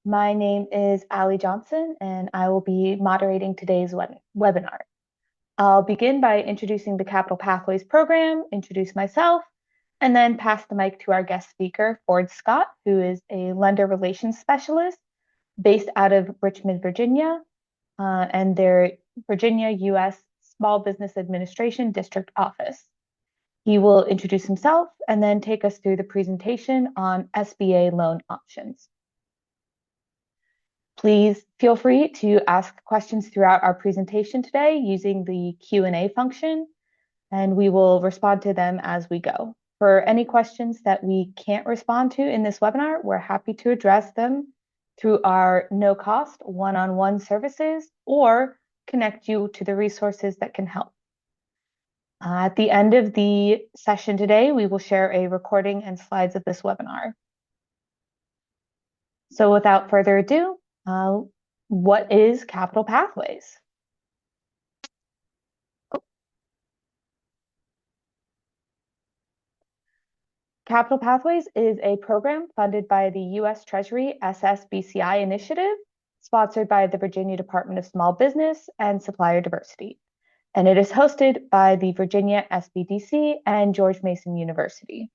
My name is Allie Johnson, and I will be moderating today's webinar. I'll begin by introducing the Capital Pathways program, introduce myself, and then pass the mic to our guest speaker, Ford Scott, who is a lender relations specialist based out of Richmond, Virginia, and their Virginia U.S. Small Business Administration District Office. He will introduce himself and then take us through the presentation on SBA loan options. Please feel free to ask questions throughout our presentation today using the Q&A function, and we will respond to them as we go. For any questions that we can't respond to in this webinar, we're happy to address them through our no-cost one-on-one services or connect you to the resources that can help. At the end of the session today, we will share a recording and slides of this webinar. So without further ado, what is Capital Pathways? Capital Pathways is a program funded by the U.S. Treasury SSBCI initiative, sponsored by the Virginia Department of Small Business and Supplier Diversity, and it is hosted by the Virginia SBDC and George Mason University.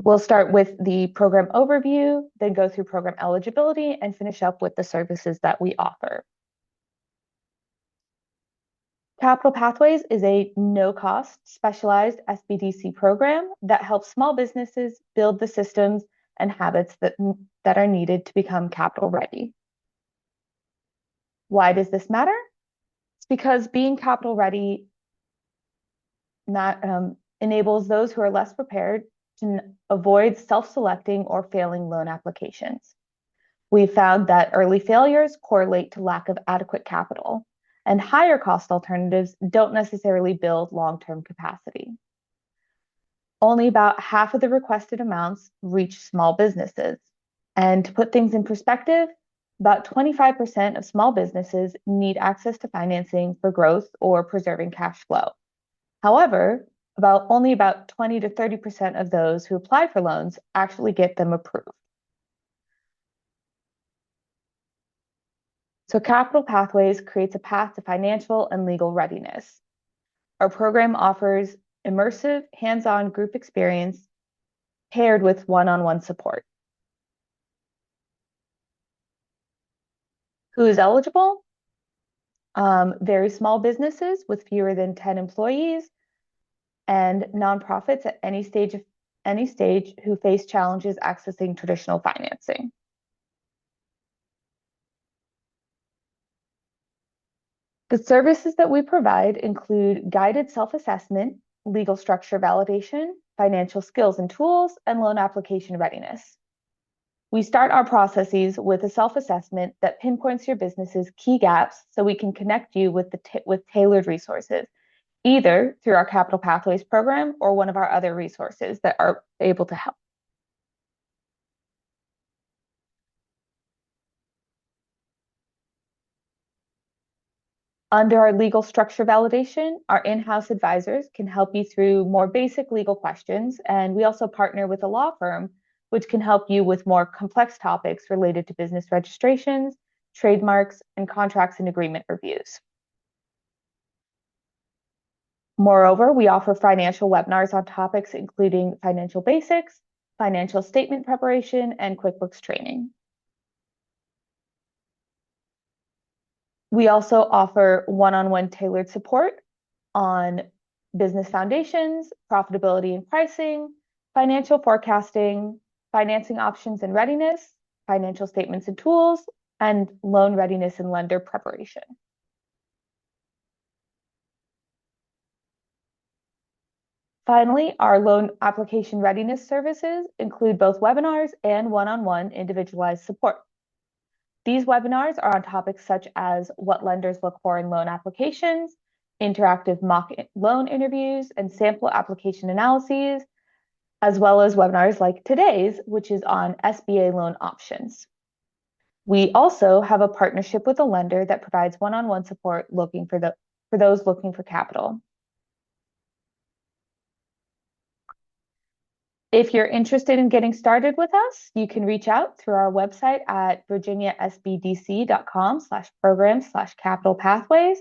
We'll start with the program overview, then go through program eligibility, and finish up with the services that we offer. Capital Pathways is a no-cost, specialized SBDC program that helps small businesses build the systems and habits that are needed to become capital ready. Why does this matter? It's because being capital ready enables those who are less prepared to avoid self-selecting or failing loan applications. We found that early failures correlate to lack of adequate capital, and higher cost alternatives don't necessarily build long-term capacity. Only about half of the requested amounts reach small businesses. And to put things in perspective, about 25% of small businesses need access to financing for growth or preserving cash flow. However, only about 20 to 30% of those who apply for loans actually get them approved. So Capital Pathways creates a path to financial and legal readiness. Our program offers immersive, hands-on group experience paired with one-on-one support. Who is eligible? Very small businesses with fewer than 10 employees, and nonprofits at any stage who face challenges accessing traditional financing. The services that we provide include guided self-assessment, legal structure validation, financial skills and tools, and loan application readiness. We start our processes with a self-assessment that pinpoints your business's key gaps so we can connect you with tailored resources, either through our Capital Pathways program or one of our other resources that are able to help. Under our legal structure validation, our in-house advisors can help you through more basic legal questions, and we also partner with a law firm which can help you with more complex topics related to business registrations, trademarks, and contracts and agreement reviews. Moreover, we offer financial webinars on topics including financial basics, financial statement preparation, and QuickBooks training. We also offer one-on-one tailored support on business foundations, profitability and pricing, financial forecasting, financing options and readiness, financial statements and tools, and loan readiness and lender preparation. Finally, our loan application readiness services include both webinars and one-on-one individualized support. These webinars are on topics such as what lenders look for in loan applications, interactive mock loan interviews, and sample application analyses, as well as webinars like today's, which is on SBA loan options. We also have a partnership with a lender that provides one-on-one support for those looking for capital. If you're interested in getting started with us, you can reach out through our website at virginiasbdc.com/program/capital pathways,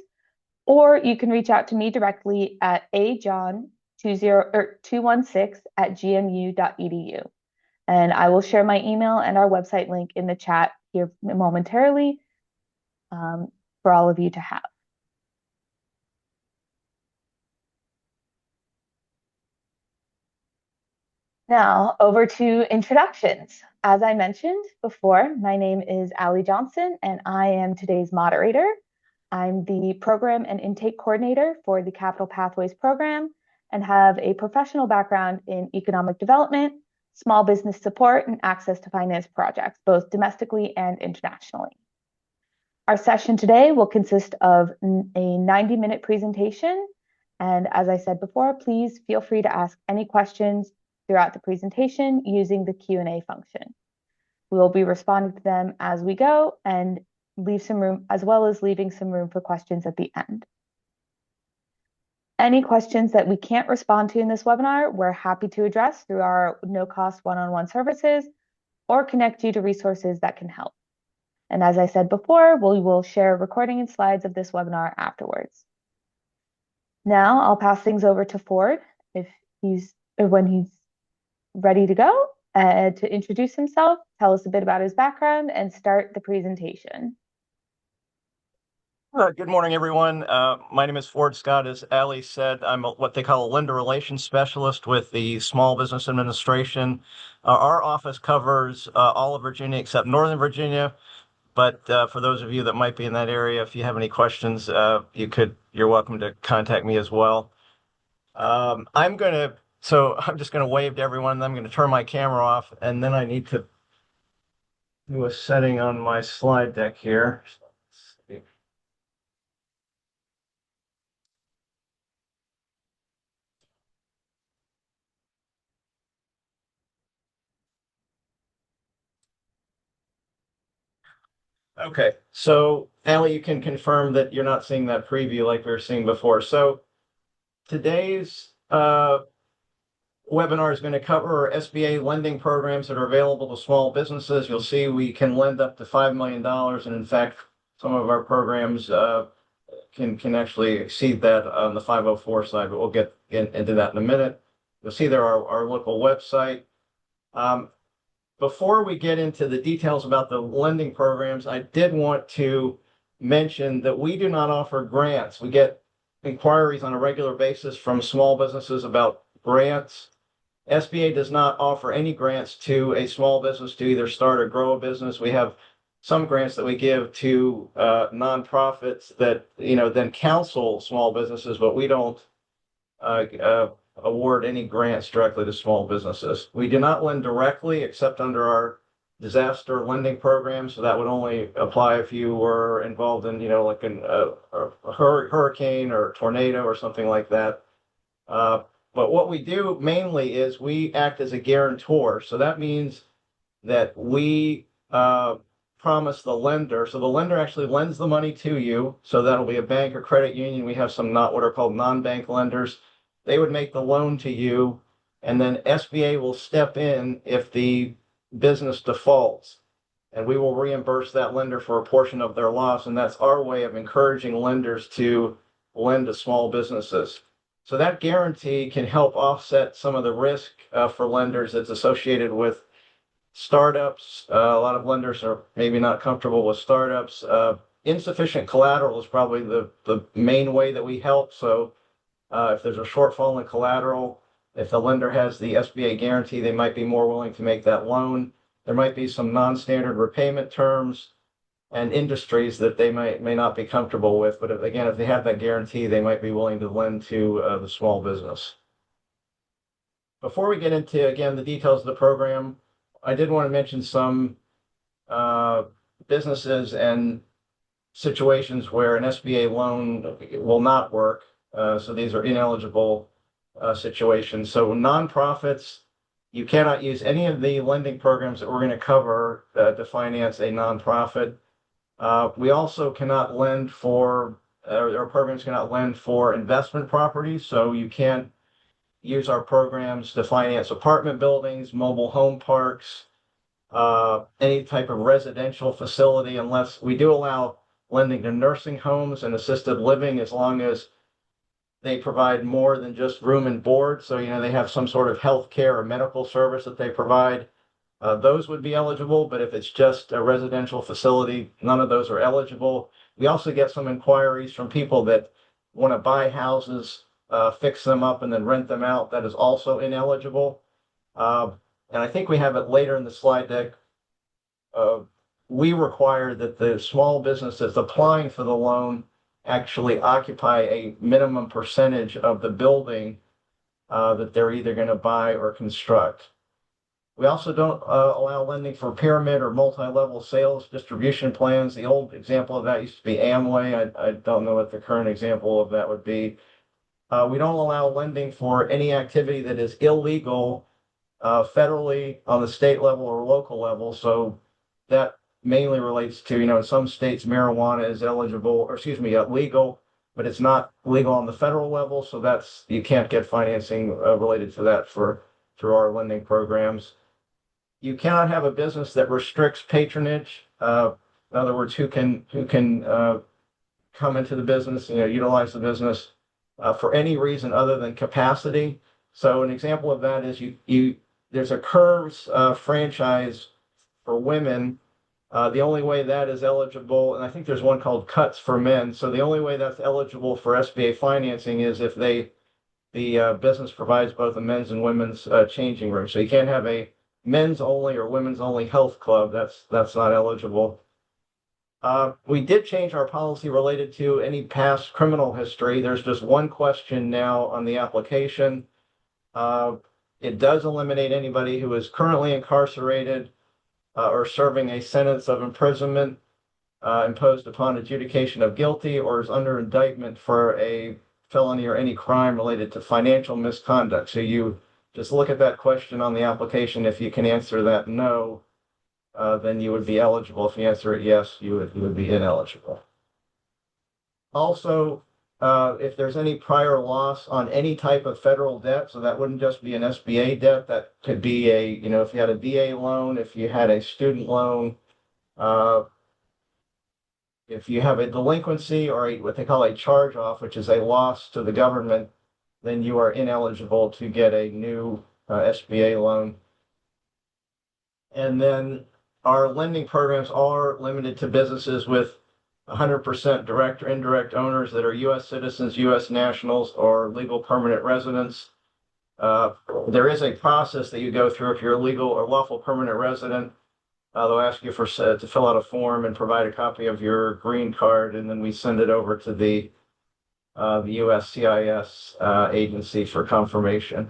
or you can reach out to me directly at ajohn216@gmu.edu. And I will share my email and our website link in the chat here momentarily for all of you to have. Now, over to introductions. As I mentioned before, my name is Allie Johnson, and I am today's moderator. I'm the Program and Intake Coordinator for the Capital Pathways program and have a professional background in economic development, small business support, and access to finance projects, both domestically and internationally. Our session today will consist of a 90-minute presentation. And as I said before, please feel free to ask any questions throughout the presentation using the Q&A function. We will be responding to them as we go and leave some room, as well as leaving some room for questions at the end. Any questions that we can't respond to in this webinar, we're happy to address through our no-cost one-on-one services or connect you to resources that can help. And as I said before, we will share a recording and slides of this webinar afterwards. Now I'll pass things over to Ford when he's ready to go to introduce himself, tell us a bit about his background, and start the presentation. Good morning, everyone. My name is Ford Scott. As Allie said, I'm what they call a lender relations specialist with the Small Business Administration. Our office covers all of Virginia except Northern Virginia. But for those of you that might be in that area, if you have any questions, you're welcome to contact me as well. I'm just going to wave to everyone. I'm going to turn my camera off, and then I need to do a setting on my slide deck here. Okay, so Allie, you can confirm that you're not seeing that preview like we were seeing before. So today's webinar is going to cover SBA lending programs that are available to small businesses. You'll see we can lend up to $5 million, and in fact, some of our programs can actually exceed that on the 504 side, but we'll get into that in a minute. You'll see there our local website. Before we get into the details about the lending programs, I did want to mention that we do not offer grants. We get inquiries on a regular basis from small businesses about grants. SBA does not offer any grants to a small business to either start or grow a business. We have some grants that we give to nonprofits that then counsel small businesses, but we don't award any grants directly to small businesses. We do not lend directly except under our disaster lending program, so that would only apply if you were involved in, like a hurricane or a tornado or something like that. But what we do mainly is we act as a guarantor. So that means that we promise the lender. So the lender actually lends the money to you. So that'll be a bank or credit union. We have some what are called non-bank lenders. They would make the loan to you, and then SBA will step in if the business defaults, and we will reimburse that lender for a portion of their loss. And that's our way of encouraging lenders to lend to small businesses. So that guarantee can help offset some of the risk for lenders that's associated with startups. A lot of lenders are maybe not comfortable with startups. Insufficient collateral is probably the main way that we help. So if there's a shortfall in collateral, if the lender has the SBA guarantee, they might be more willing to make that loan. There might be some non-standard repayment terms and industries that they may not be comfortable with. But if they have that guarantee, they might be willing to lend to the small business. Before we get into, again, the details of the program, I did want to mention some businesses and situations where an SBA loan will not work. So these are ineligible situations. So nonprofits, you cannot use any of the lending programs that we're going to cover to finance a nonprofit. We also cannot lend for, our programs cannot lend for investment properties. So you can't use our programs to finance apartment buildings, mobile home parks, any type of residential facility, unless we do allow lending to nursing homes and assisted living as long as they provide more than just room and board. So, they have some sort of health care or medical service that they provide. Those would be eligible, but if it's just a residential facility, none of those are eligible. We also get some inquiries from people that want to buy houses, fix them up, and then rent them out. That is also ineligible. And I think we have it later in the slide deck. We require that the small business that's applying for the loan actually occupy a minimum percentage of the building that they're either going to buy or construct. We also don't allow lending for pyramid or multi-level sales distribution plans. The old example of that used to be Amway. I don't know what the current example of that would be. We don't allow lending for any activity that is illegal federally, on the state level or local level. So that mainly relates to, in some states marijuana is legal, but it's not legal on the federal level. So you can't get financing related to that through our lending programs. You cannot have a business that restricts patronage. In other words, who can come into the business, utilize the business for any reason other than capacity. So an example of that is there's a Curves franchise for women. The only way that is eligible, and I think there's one called Cuts for men. So the only way that's eligible for SBA financing is if the business provides both a men's and women's changing room. So you can't have a men's only or women's only health club. That's not eligible. We did change our policy related to any past criminal history. There's just one question now on the application. It does eliminate anybody who is currently incarcerated or serving a sentence of imprisonment imposed upon adjudication of guilty, or is under indictment for a felony or any crime related to financial misconduct. So you just look at that question on the application. If you can answer that no, then you would be eligible. If you answer it yes, you would be ineligible. Also, if there's any prior loss on any type of federal debt, so that wouldn't just be an SBA debt, that could be if you had a VA loan, if you had a student loan, if you have a delinquency or what they call a charge-off, which is a loss to the government, then you are ineligible to get a new SBA loan. And then our lending programs are limited to businesses with 100% direct or indirect owners that are U.S. citizens, U.S. nationals, or legal permanent residents. There is a process that you go through if you're a legal or lawful permanent resident. They'll ask you to fill out a form and provide a copy of your green card, and then we send it over to the USCIS agency for confirmation.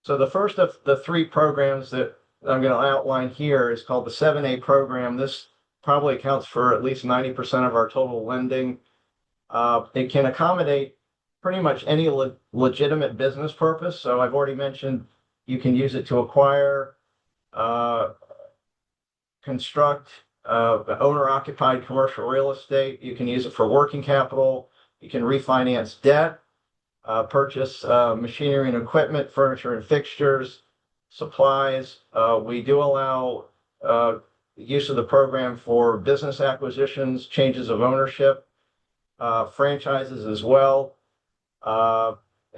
So the first of the three programs that I'm going to outline here is called the 7A program. This probably accounts for at least 90% of our total lending. It can accommodate pretty much any legitimate business purpose. So I've already mentioned you can use it to acquire, construct, owner-occupied commercial real estate. You can use it for working capital. You can refinance debt, purchase machinery and equipment, furniture and fixtures, supplies. We do allow use of the program for business acquisitions, changes of ownership, franchises as well.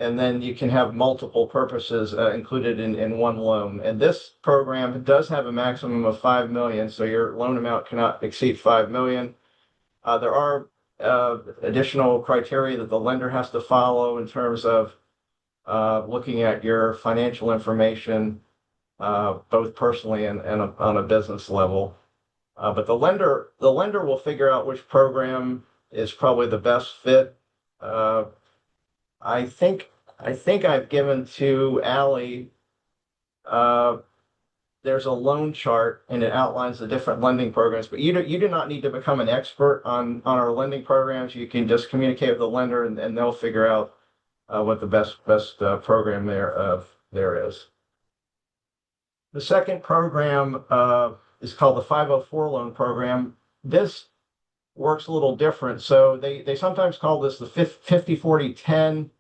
And then you can have multiple purposes included in one loan. And this program does have a maximum of $5 million, so your loan amount cannot exceed $5 million. There are additional criteria that the lender has to follow in terms of looking at your financial information, both personally and on a business level. But the lender will figure out which program is probably the best fit. I think I've given to Allie, there's a loan chart and it outlines the different lending programs, but you do not need to become an expert on our lending programs. You can just communicate with the lender and they'll figure out what the best program there is. The second program is called the 504 loan program. This works a little different. So they sometimes call this the 50-40-10.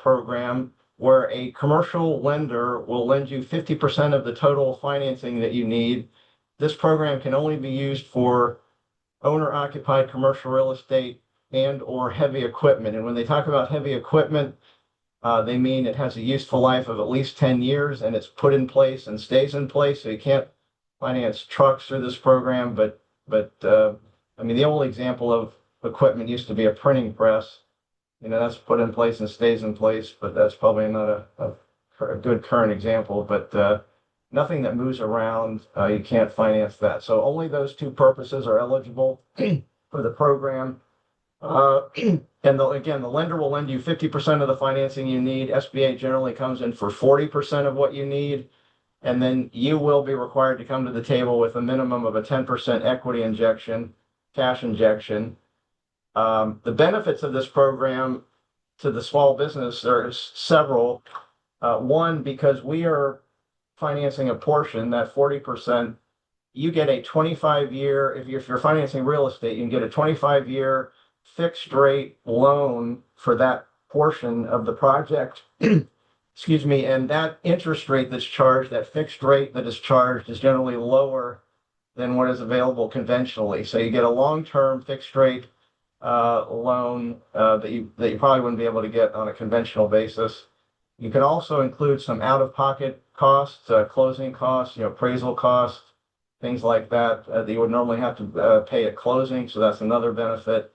program where a commercial lender will lend you 50% of the total financing that you need. This program can only be used for owner-occupied commercial real estate and or heavy equipment. And when they talk about heavy equipment, they mean it has a useful life of at least 10 years and it's put in place and stays in place. So you can't finance trucks through this program, but I mean, the only example of equipment used to be a printing press. You know, that's put in place and stays in place, but that's probably not a good current example. But nothing that moves around, you can't finance that. So only those two purposes are eligible for the program. And again, the lender will lend you 50% of the financing you need. SBA generally comes in for 40% of what you need. And then you will be required to come to the table with a minimum of a 10% equity injection, cash injection. The benefits of this program to the small business, there's several. One, because we are financing a portion, that 40%, you get a 25-year, if you're financing real estate, you can get a 25-year fixed rate loan for that portion of the project. Excuse me, and that interest rate that's charged, that fixed rate that is charged, is generally lower than what is available conventionally. So you get a long-term fixed rate loan that you probably wouldn't be able to get on a conventional basis. You can also include some out-of-pocket costs, closing costs, appraisal costs, things like that that you would normally have to pay at closing. So that's another benefit.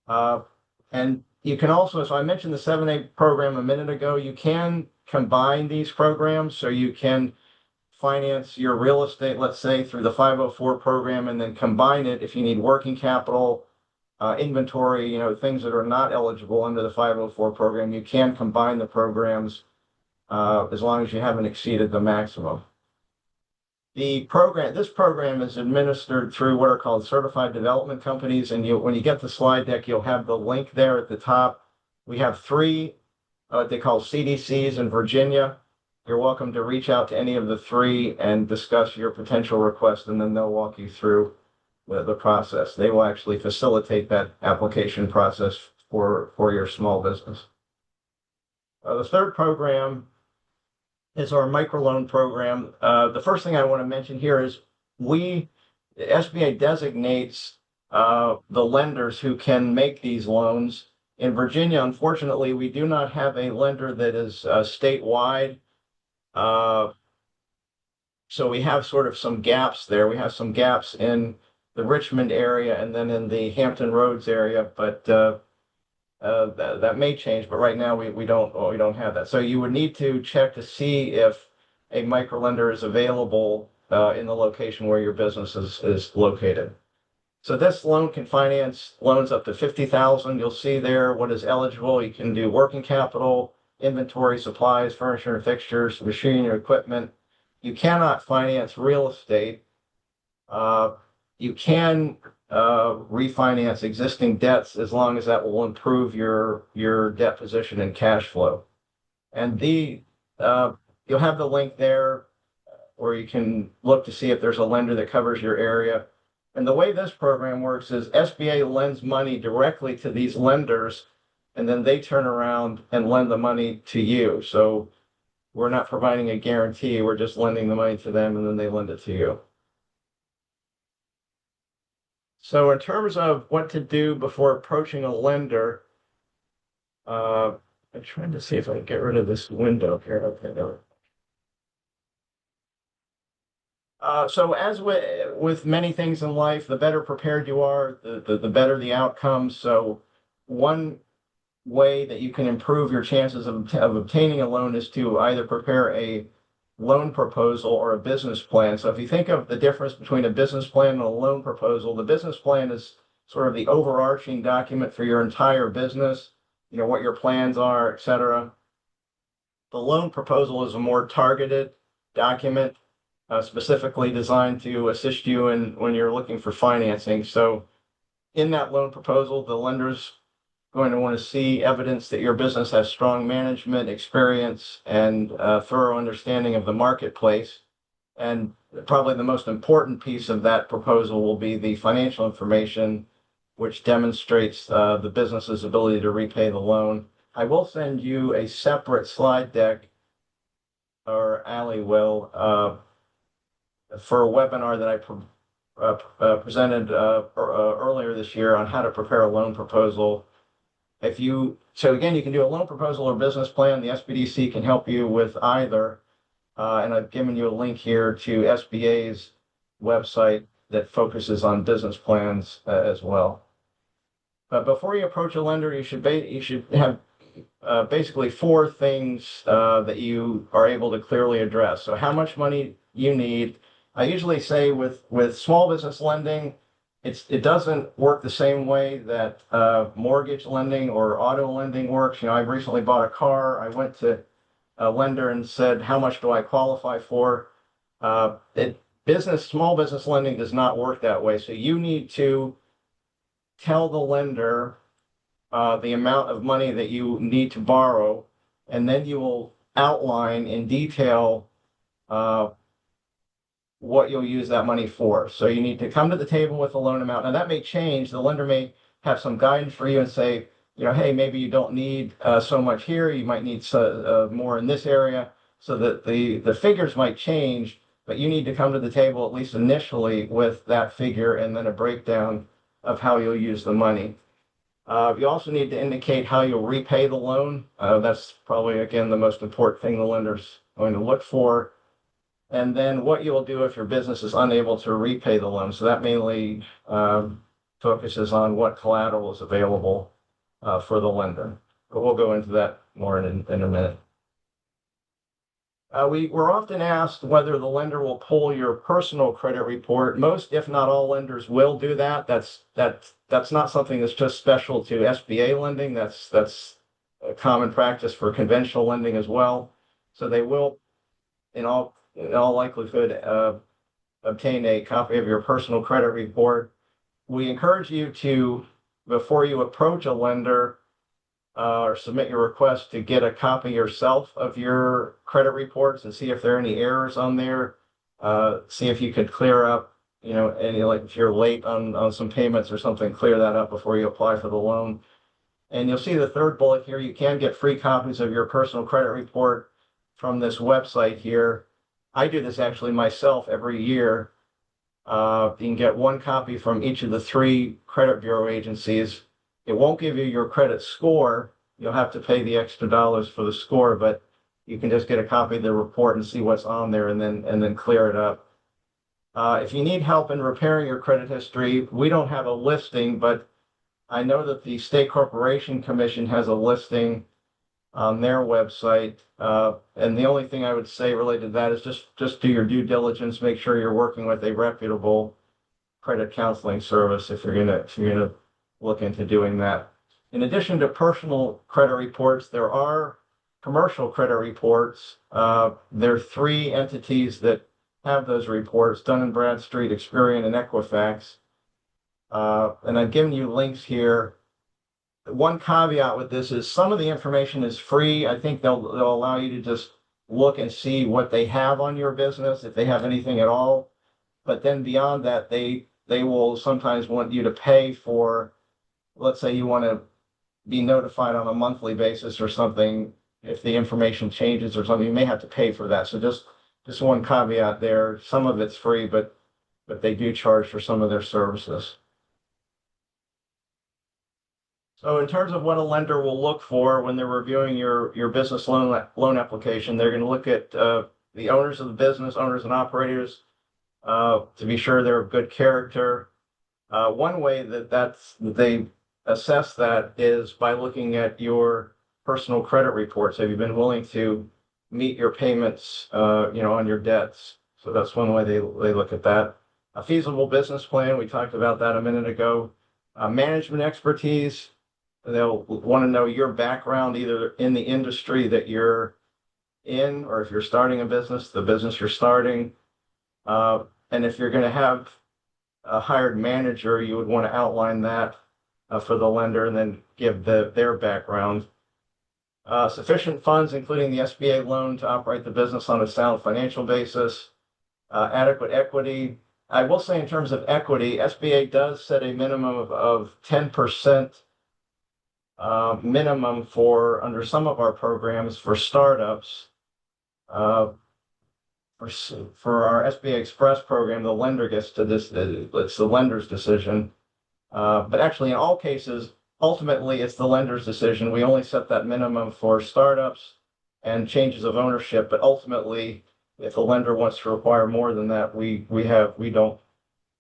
And you can also, so I mentioned the 7A program a minute ago, you can combine these programs. So you can finance your real estate, let's say, through the 504 program, and then combine it if you need working capital, inventory, things that are not eligible under the 504 program. You can combine the programs as long as you haven't exceeded the maximum. This program is administered through what are called certified development companies. And when you get the slide deck, you'll have the link there at the top. We have three, they call CDCs in Virginia. You're welcome to reach out to any of the three and discuss your potential request, and then they'll walk you through the process. They will actually facilitate that application process for your small business. The third program is our microloan program. The first thing I want to mention here is the SBA designates the lenders who can make these loans. In Virginia, unfortunately, we do not have a lender that is statewide. So we have sort of some gaps there. We have some gaps in the Richmond area and then in the Hampton Roads area, but that may change. But right now we don't have that. So you would need to check to see if a microlender is available in the location where your business is located. So this loan can finance loans up to $50,000. You'll see there what is eligible. You can do working capital, inventory, supplies, furniture and fixtures, machinery, equipment. You cannot finance real estate. You can refinance existing debts as long as that will improve your debt position and cash flow. And you'll have the link there where you can look to see if there's a lender that covers your area. And the way this program works is SBA lends money directly to these lenders, and then they turn around and lend the money to you. So we're not providing a guarantee, we're just lending the money to them and then they lend it to you. So in terms of what to do before approaching a lender, I'm trying to see if I can get rid of this window here. Okay, there. So as with many things in life, the better prepared you are, the better the outcomes. So one way that you can improve your chances of obtaining a loan is to either prepare a loan proposal or a business plan. So if you think of the difference between a business plan and a loan proposal, the business plan is sort of the overarching document for your entire business, what your plans are, etc. The loan proposal is a more targeted document, specifically designed to assist you when you're looking for financing. So in that loan proposal, the lender's going to want to see evidence that your business has strong management experience and thorough understanding of the marketplace. And probably the most important piece of that proposal will be the financial information, which demonstrates the business's ability to repay the loan. I will send you a separate slide deck, or Ali will, for a webinar that I presented earlier this year on how to prepare a loan proposal. So again, you can do a loan proposal or business plan. The SBDC can help you with either. And I've given you a link here to SBA's website that focuses on business plans as well. But before you approach a lender, you should have basically four things that you are able to clearly address. So how much money you need. I usually say with small business lending, it doesn't work the same way that mortgage lending or auto lending works. I've recently bought a car. I went to a lender and said, how much do I qualify for? Small business lending does not work that way. So you need to tell the lender the amount of money that you need to borrow, and then you will outline in detail what you'll use that money for. So you need to come to the table with a loan amount. Now that may change. The lender may have some guidance for you and say, hey, maybe you don't need so much here. You might need more in this area. So that the figures might change, but you need to come to the table at least initially with that figure and then a breakdown of how you'll use the money. You also need to indicate how you'll repay the loan. That's probably, again, the most important thing the lender's going to look for. And then what you'll do if your business is unable to repay the loan. So that mainly focuses on what collateral is available for the lender. But we'll go into that more in a minute. We're often asked whether the lender will pull your personal credit report. Most, if not all, lenders will do that. That's not something that's just special to SBA lending. That's a common practice for conventional lending as well. So they will, in all likelihood, obtain a copy of your personal credit report. We encourage you to, before you approach a lender or submit your request, to get a copy yourself of your credit reports and see if there are any errors on there. See if you could clear up, any, like if you're late on some payments or something, clear that up before you apply for the loan. And you'll see the third bullet here. You can get free copies of your personal credit report from this website here. I do this actually myself every year. You can get one copy from each of the 3 credit bureau agencies. It won't give you your credit score. You'll have to pay the extra dollars for the score, but you can just get a copy of the report and see what's on there and then clear it up. If you need help in repairing your credit history, we don't have a listing, but I know that the State Corporation Commission has a listing on their website. And the only thing I would say related to that is just do your due diligence. Make sure you're working with a reputable credit counseling service if you're gonna look into doing that. In addition to personal credit reports, there are commercial credit reports. There are 3 entities that have those reports: Dun & Bradstreet, Experian, and Equifax. And I've given you links here. One caveat with this is some of the information is free. I think they'll allow you to just look and see what they have on your business, if they have anything at all. But then beyond that, they will sometimes want you to pay for, let's say you want to be notified on a monthly basis or something. If the information changes or something, you may have to pay for that. So just one caveat there. Some of it's free, but they do charge for some of their services. So in terms of what a lender will look for when they're reviewing your business loan application, they're going to look at the owners of the business, owners and operators, to be sure they're of good character. One way that they assess that is by looking at your personal credit reports. Have you been willing to meet your payments, on your debts? So that's one way they look at that. A feasible business plan, we talked about that a minute ago. Management expertise. They'll want to know your background, either in the industry that you're in, or if you're starting a business, the business you're starting. And if you're going to have a hired manager, you would want to outline that for the lender and then give their background. Sufficient funds, including the SBA loan, to operate the business on a sound financial basis. Adequate equity. I will say in terms of equity, SBA does set a minimum of 10% minimum for under some of our programs for startups. For our SBA Express program, the lender gets to this, it's the lender's decision. But actually, in all cases, ultimately, it's the lender's decision. We only set that minimum for startups and changes of ownership, but ultimately, if the lender wants to require more than that, we don't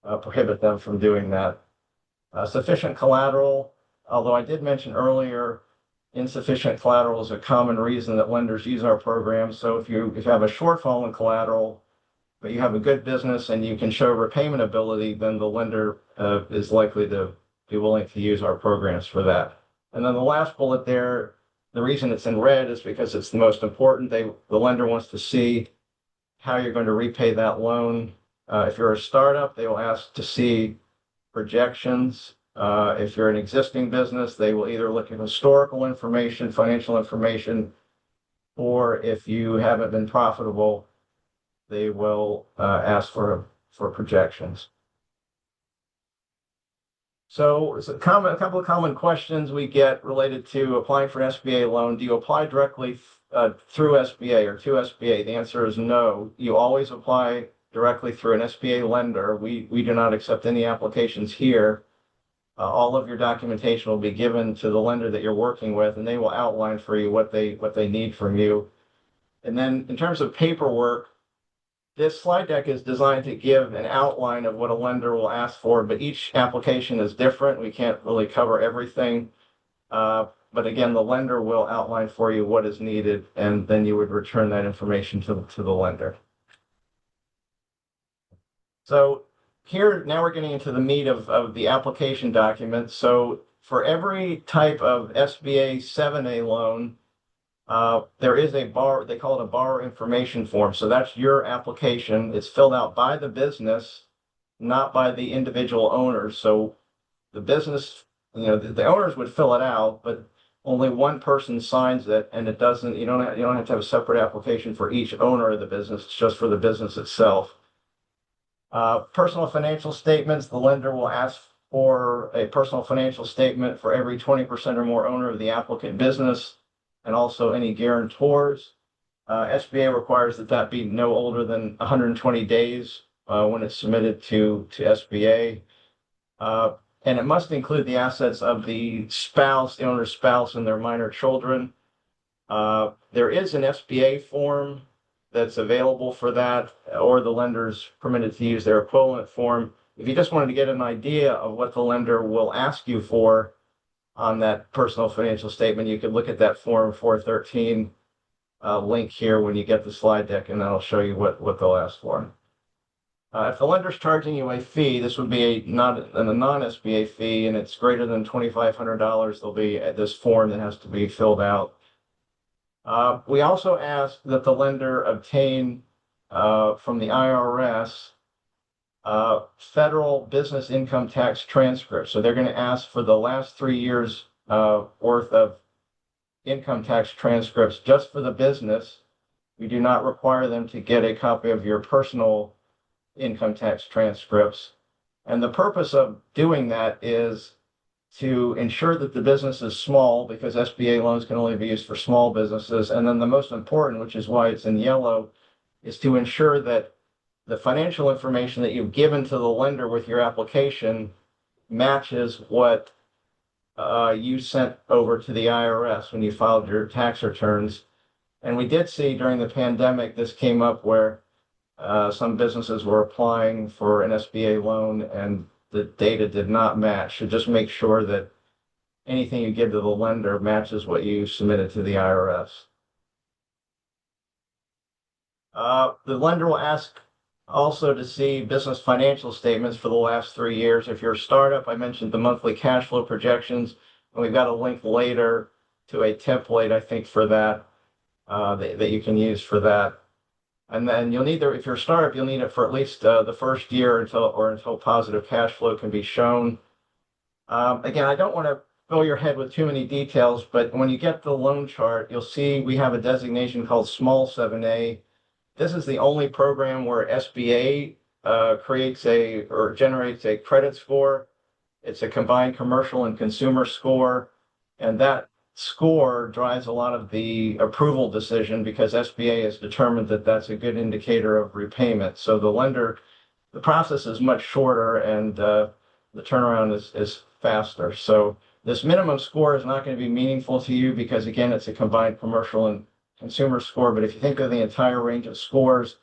prohibit them from doing that. Sufficient collateral, although I did mention earlier, insufficient collateral is a common reason that lenders use our program. So if you have a shortfall in collateral, but you have a good business and you can show repayment ability, then the lender is likely to be willing to use our programs for that. And then the last bullet there, the reason it's in red is because it's the most important. The lender wants to see how you're going to repay that loan. If you're a startup, they will ask to see projections. If you're an existing business, they will either look at historical information, financial information, or if you haven't been profitable, they will ask for projections. So it's a couple of common questions we get related to applying for an SBA loan. Do you apply directly through SBA or to SBA? The answer is no. You always apply directly through an SBA lender. We do not accept any applications here. All of your documentation will be given to the lender that you're working with, and they will outline for you what they need from you. And then in terms of paperwork, this slide deck is designed to give an outline of what a lender will ask for, but each application is different. We can't really cover everything. But again, the lender will outline for you what is needed, and then you would return that information to the lender. So here, now we're getting into the meat of the application document. So for every type of SBA 7A loan, there is they call it a borrower information form. So that's your application. It's filled out by the business, not by the individual owners. So the business, the owners would fill it out, but only one person signs it, and it doesn't, you don't have to have a separate application for each owner of the business. It's just for the business itself. Personal financial statements, the lender will ask for a personal financial statement for every 20% or more owner of the applicant business, and also any guarantors. SBA requires that be no older than 120 days when it's submitted to SBA. And it must include the assets of the spouse, the owner's spouse, and their minor children. There is an SBA form that's available for that, or the lender's permitted to use their equivalent form. If you just wanted to get an idea of what the lender will ask you for on that personal financial statement, you could look at that Form 413 link here when you get the slide deck, and that'll show you what they'll ask for. If the lender's charging you a fee, this would be a non-SBA fee, and it's greater than $2,500, there'll be this form that has to be filled out. We also ask that the lender obtain from the IRS federal business income tax transcripts. So they're going to ask for the last 3 years worth of income tax transcripts just for the business. We do not require them to get a copy of your personal income tax transcripts. And the purpose of doing that is to ensure that the business is small, because SBA loans can only be used for small businesses. And then the most important, which is why it's in yellow, is to ensure that the financial information that you've given to the lender with your application matches what you sent over to the IRS when you filed your tax returns. And we did see during the pandemic, this came up where some businesses were applying for an SBA loan and the data did not match. So just make sure that anything you give to the lender matches what you submitted to the IRS. The lender will ask also to see business financial statements for the last 3 years. If you're a startup, I mentioned the monthly cash flow projections, and we've got a link later to a template, I think, for that, that you can use for that. And then you'll need, if you're a startup, you'll need it for at least the first year until positive cash flow can be shown. Again, I don't want to fill your head with too many details, but when you get the loan chart, you'll see we have a designation called Small 7A. This is the only program where SBA creates or generates a credit score. It's a combined commercial and consumer score. And that score drives a lot of the approval decision because SBA has determined that that's a good indicator of repayment. So the process is much shorter and the turnaround is faster. So this minimum score is not going to be meaningful to you because, again, it's a combined commercial and consumer score. But if you think of the entire range of scores,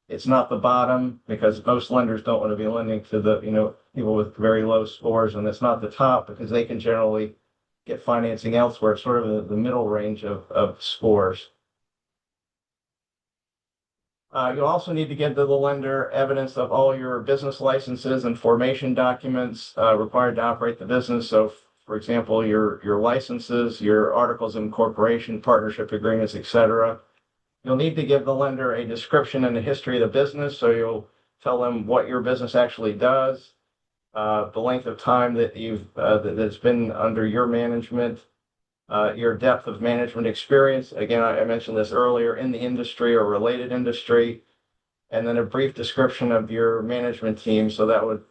it's not the bottom because most lenders don't want to be lending to the, people with very low scores, and it's not the top because they can generally get financing elsewhere. It's sort of the middle range of scores. You also need to give to the lender evidence of all your business licenses and formation documents required to operate the business. So, for example, your licenses, your articles of incorporation, partnership agreements, etc. You'll need to give the lender a description and a history of the business. So you'll tell them what your business actually does, the length of time that that's been under your management, your depth of management experience. Again, I mentioned this earlier, in the industry or related industry, and then a brief description of your management team. So that would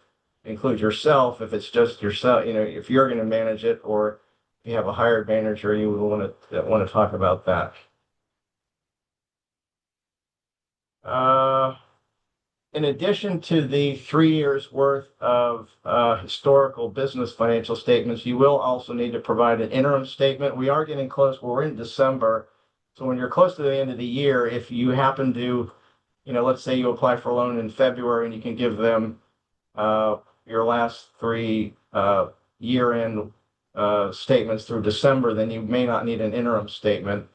include yourself, if it's just yourself, if you're going to manage it, or if you have a hired manager, you would want to talk about that. In addition to the 3 years worth of historical business financial statements, you will also need to provide an interim statement. We are getting close. We're in December. So when you're close to the end of the year, if you happen to, let's say you apply for a loan in February and you can give them your last 3 year-end statements through December, then you may not need an interim statement.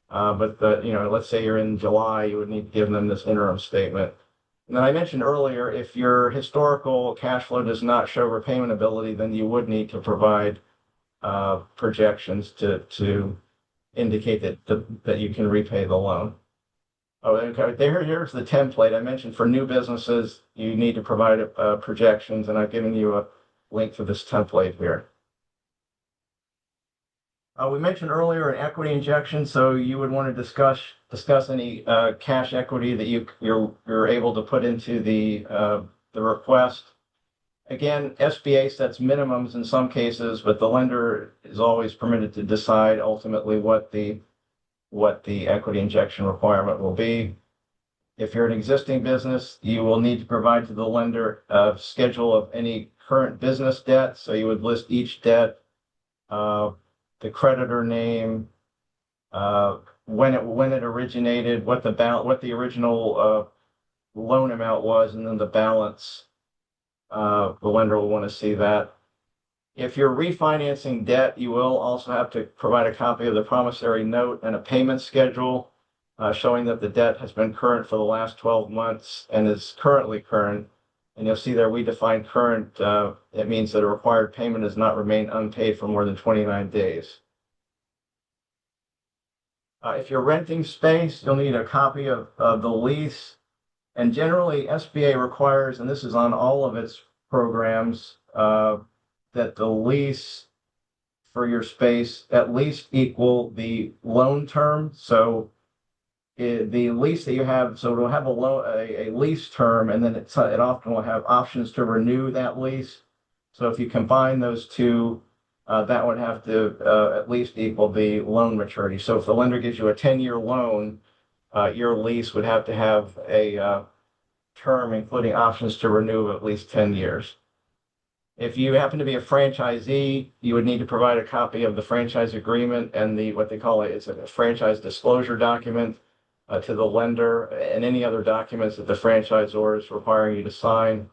But let's say you're in July, you would need to give them this interim statement. And then I mentioned earlier, if your historical cash flow does not show repayment ability, then you would need to provide projections to indicate that you can repay the loan. Oh, okay. Here's the template. I mentioned for new businesses, you need to provide projections, and I've given you a link to this template here. We mentioned earlier an equity injection, so you would want to discuss any cash equity that you're able to put into the request. Again, SBA sets minimums in some cases, but the lender is always permitted to decide ultimately what the equity injection requirement will be. If you're an existing business, you will need to provide to the lender a schedule of any current business debt. So you would list each debt, the creditor name, when it originated, what the original loan amount was, and then the balance. The lender will want to see that. If you're refinancing debt, you will also have to provide a copy of the promissory note and a payment schedule showing that the debt has been current for the last 12 months and is currently current. And you'll see there we define current. It means that a required payment has not remained unpaid for more than 29 days. If you're renting space, you'll need a copy of the lease. And generally, SBA requires, and this is on all of its programs, that the lease for your space at least equal the loan term. So the lease that you have, so it'll have a lease term, and then it often will have options to renew that lease. So if you combine those two, that would have to at least equal the loan maturity. So if the lender gives you a 10-year loan, your lease would have to have a term including options to renew of at least 10 years. If you happen to be a franchisee, you would need to provide a copy of the franchise agreement and what they call it's a franchise disclosure document to the lender, and any other documents that the franchisor is requiring you to sign.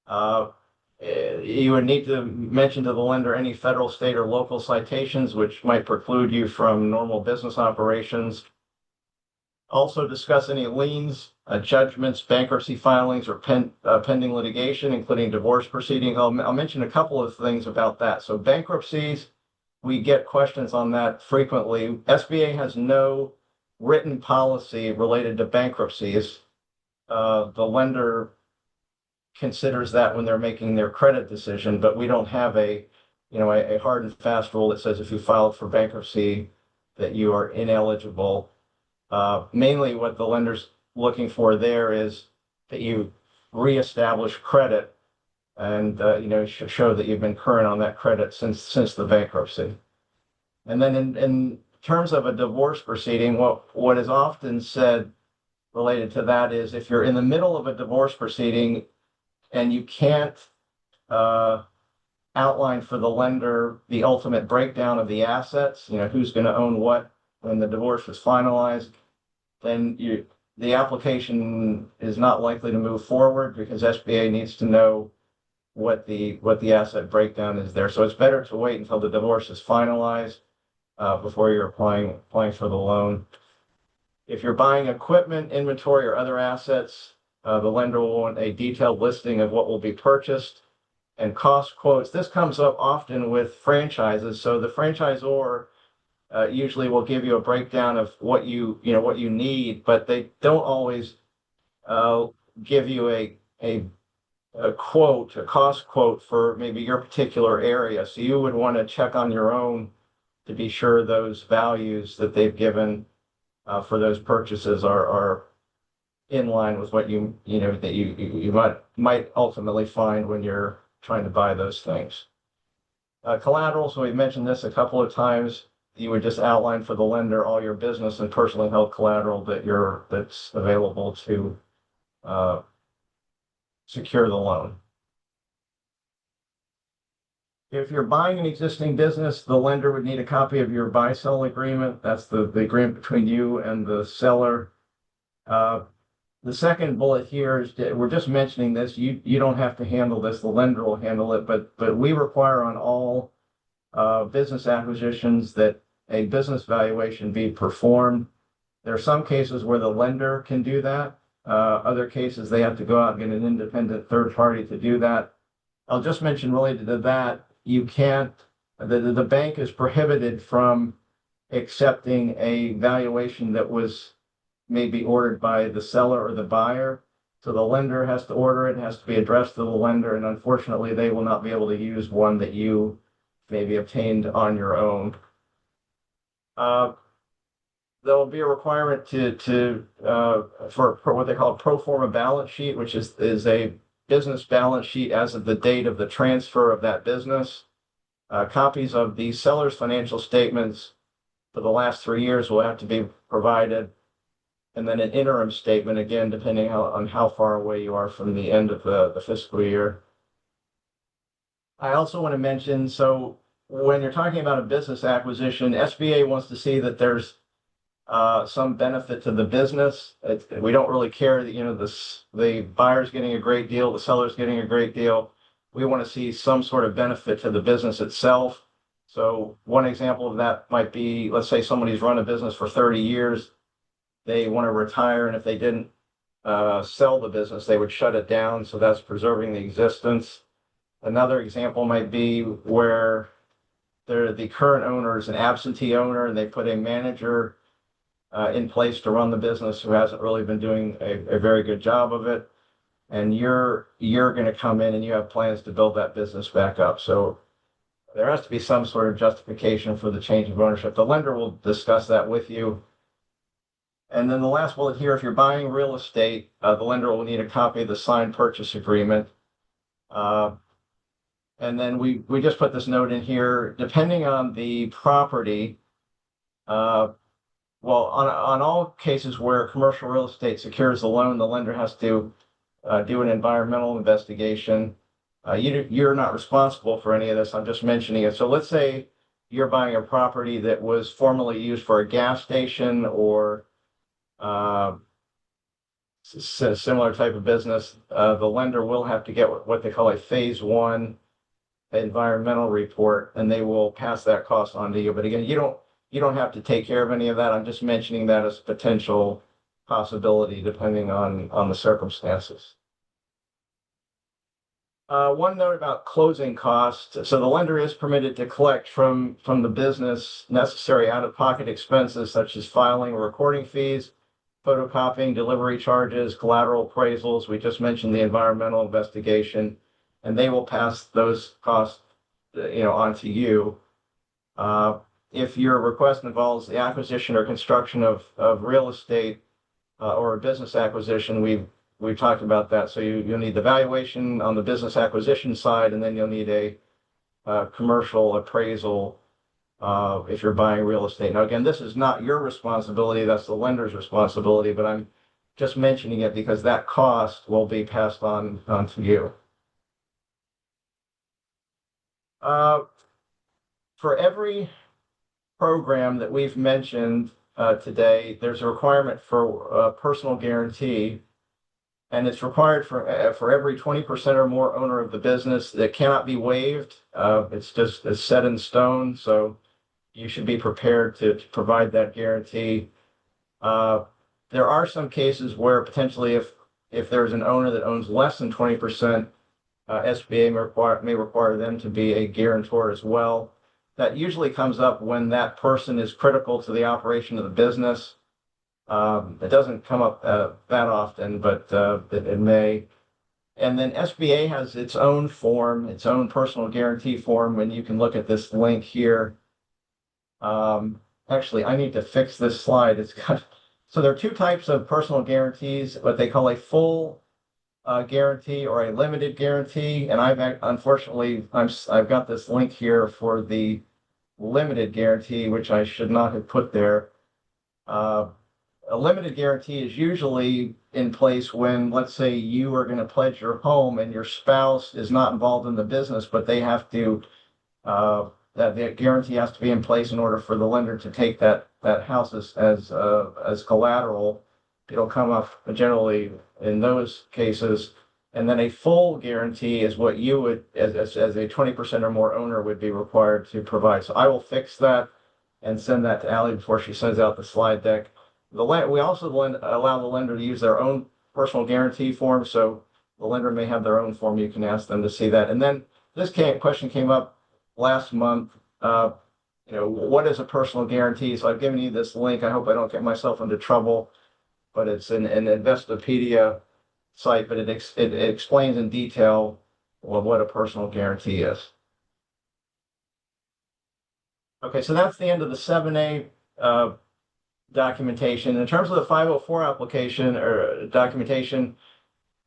You would need to mention to the lender any federal, state, or local citations which might preclude you from normal business operations. Also discuss any liens, judgments, bankruptcy filings, or pending litigation, including divorce proceedings. I'll mention a couple of things about that. So bankruptcies, we get questions on that frequently. SBA has no written policy related to bankruptcies. The lender considers that when they're making their credit decision, but we don't have a hard and fast rule that says if you filed for bankruptcy that you are ineligible. Mainly what the lender's looking for there is that you reestablish credit and show that you've been current on that credit since the bankruptcy. And then in terms of a divorce proceeding, what is often said related to that is if you're in the middle of a divorce proceeding and you can't outline for the lender the ultimate breakdown of the assets, who's going to own what when the divorce is finalized, then the application is not likely to move forward because SBA needs to know what the asset breakdown is there. So it's better to wait until the divorce is finalized before you're applying for the loan. If you're buying equipment, inventory, or other assets, the lender will want a detailed listing of what will be purchased and cost quotes. This comes up often with franchises. So the franchisor usually will give you a breakdown of what you need, but they don't always give you a quote, a cost quote for maybe your particular area. So you would want to check on your own to be sure those values that they've given for those purchases are in line with what that you might ultimately find when you're trying to buy those things. Collateral, so we've mentioned this a couple of times. You would just outline for the lender all your business and personally held collateral that's available to secure the loan. If you're buying an existing business, the lender would need a copy of your buy-sell agreement. That's the agreement between you and the seller. The second bullet here is we're just mentioning this. You don't have to handle this. The lender will handle it, but we require on all business acquisitions that a business valuation be performed. There are some cases where the lender can do that. Other cases, they have to go out and get an independent third party to do that. I'll just mention related to that, you can't, the bank is prohibited from accepting a valuation that was maybe ordered by the seller or the buyer. So the lender has to order it, has to be addressed to the lender, and unfortunately, they will not be able to use one that you maybe obtained on your own. There will be a requirement for what they call a pro forma balance sheet, which is a business balance sheet as of the date of the transfer of that business. Copies of the seller's financial statements for the last 3 years will have to be provided. And then an interim statement, again, depending on how far away you are from the end of the fiscal year. I also want to mention, so when you're talking about a business acquisition, SBA wants to see that there's some benefit to the business. We don't really care that the buyer's getting a great deal, the seller's getting a great deal. We want to see some sort of benefit to the business itself. So one example of that might be, let's say somebody's run a business for 30 years. They want to retire, and if they didn't sell the business, they would shut it down. So that's preserving the existence. Another example might be where the current owner is an absentee owner, and they put a manager in place to run the business who hasn't really been doing a very good job of it. And you're going to come in and you have plans to build that business back up. So there has to be some sort of justification for the change of ownership. The lender will discuss that with you. And then the last bullet here, if you're buying real estate, the lender will need a copy of the signed purchase agreement. And then we just put this note in here, depending on the property, well, on all cases where commercial real estate secures the loan, the lender has to do an environmental investigation. You're not responsible for any of this. I'm just mentioning it. So let's say you're buying a property that was formerly used for a gas station or similar type of business. The lender will have to get what they call a phase 1 environmental report, and they will pass that cost on to you. But again, you don't have to take care of any of that. I'm just mentioning that as a potential possibility depending on the circumstances. One note about closing costs. So the lender is permitted to collect from the business necessary out-of-pocket expenses such as filing or recording fees, photocopying, delivery charges, collateral appraisals. We just mentioned the environmental investigation, and they will pass those costs on to you. If your request involves the acquisition or construction of real estate or a business acquisition, we we've talked about that. So you'll need the valuation on the business acquisition side, and then you'll need a commercial appraisal if you're buying real estate. Now, again, this is not your responsibility, that's the lender's responsibility, but I'm just mentioning it because that cost will be passed on to you. For every program that we've mentioned today, there's a requirement for personal guarantee, and it's required for every 20% or more owner of the business. That cannot be waived. It's set in stone, so you should be prepared to provide that guarantee. There are some cases where potentially if there's an owner that owns less than 20%, SBA may require them to be a guarantor as well. That usually comes up when that person is critical to the operation of the business. It doesn't come up that often, but it may. And then SBA has its own form, its own personal guarantee form, and you can look at this link here. Actually, I need to fix this slide. So there are two types of personal guarantees, what they call a full guarantee or a limited guarantee. And unfortunately, I've got this link here for the limited guarantee, which I should not have put there. A limited guarantee is usually in place when, let's say, you are going to pledge your home and your spouse is not involved in the business, but they have to, that guarantee has to be in place in order for the lender to take that house as collateral. It'll come up generally in those cases. And then a full guarantee is what you would, as a 20% or more owner, would be required to provide. So I will fix that and send that to Allie before she sends out the slide deck. We also allow the lender to use their own personal guarantee form. So the lender may have their own form. You can ask them to see that. And then this question came up last month. What is a personal guarantee? So I've given you this link. I hope I don't get myself into trouble, but it's an Investopedia site, but it explains in detail what a personal guarantee is. Okay, so that's the end of the 7A documentation. In terms of the 504 application or documentation,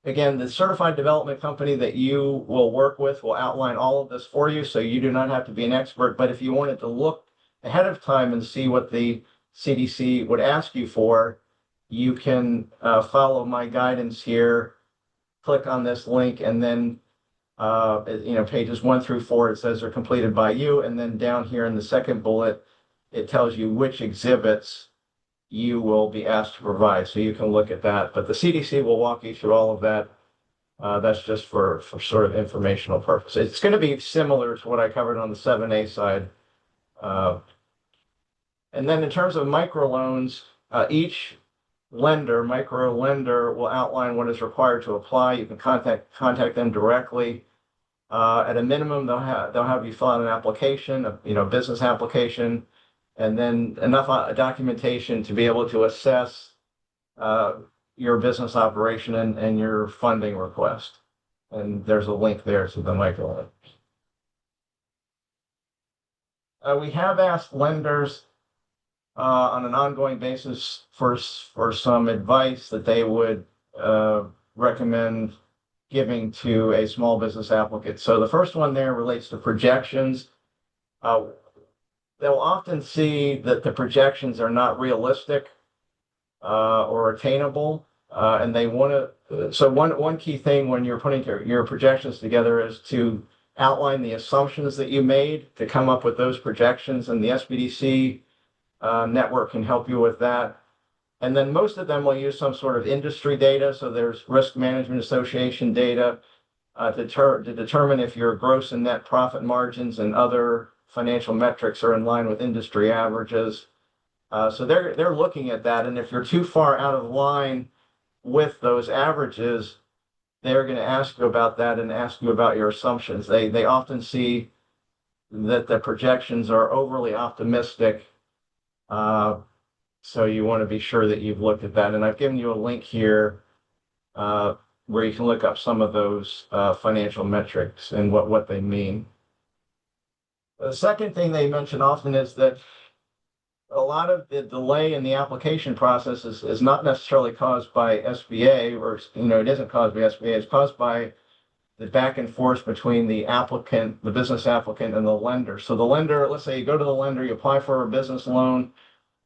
again, the certified development company that you will work with will outline all of this for you, so you do not have to be an expert. But if you wanted to look ahead of time and see what the CDC would ask you for, you can follow my guidance here, click on this link, and then pages 1 through 4, it says they're completed by you. And then down here in the second bullet, it tells you which exhibits you will be asked to provide. So you can look at that. But the CDC will walk you through all of that. That's just for sort of informational purposes. It's going to be similar to what I covered on the 7A side. And then in terms of microloans, each micro lender will outline what is required to apply. You can contact them directly. At a minimum, they'll have you fill out an application, a business application, and then enough documentation to be able to assess your business operation and your funding request. And there's a link there to the microloan. We have asked lenders on an ongoing basis for some advice that they would recommend giving to a small business applicant. So the first one there relates to projections. They'll often see that the projections are not realistic or attainable, and they want to. So one key thing when you're putting your projections together is to outline the assumptions that you made to come up with those projections, and the SBDC network can help you with that. And then most of them will use some sort of industry data. So there's Risk Management Association data to determine if your gross and net profit margins and other financial metrics are in line with industry averages. So they're looking at that. And if you're too far out of line with those averages, they're going to ask you about that and ask you about your assumptions. They often see that the projections are overly optimistic. So you want to be sure that you've looked at that. And I've given you a link here where you can look up some of those financial metrics and what they mean. The second thing they mention often is that a lot of the delay in the application process is not necessarily caused by SBA, or, it isn't caused by SBA, it's caused by the back and forth between the applicant, the business applicant, and the lender. So the lender, let's say you go to the lender, you apply for a business loan,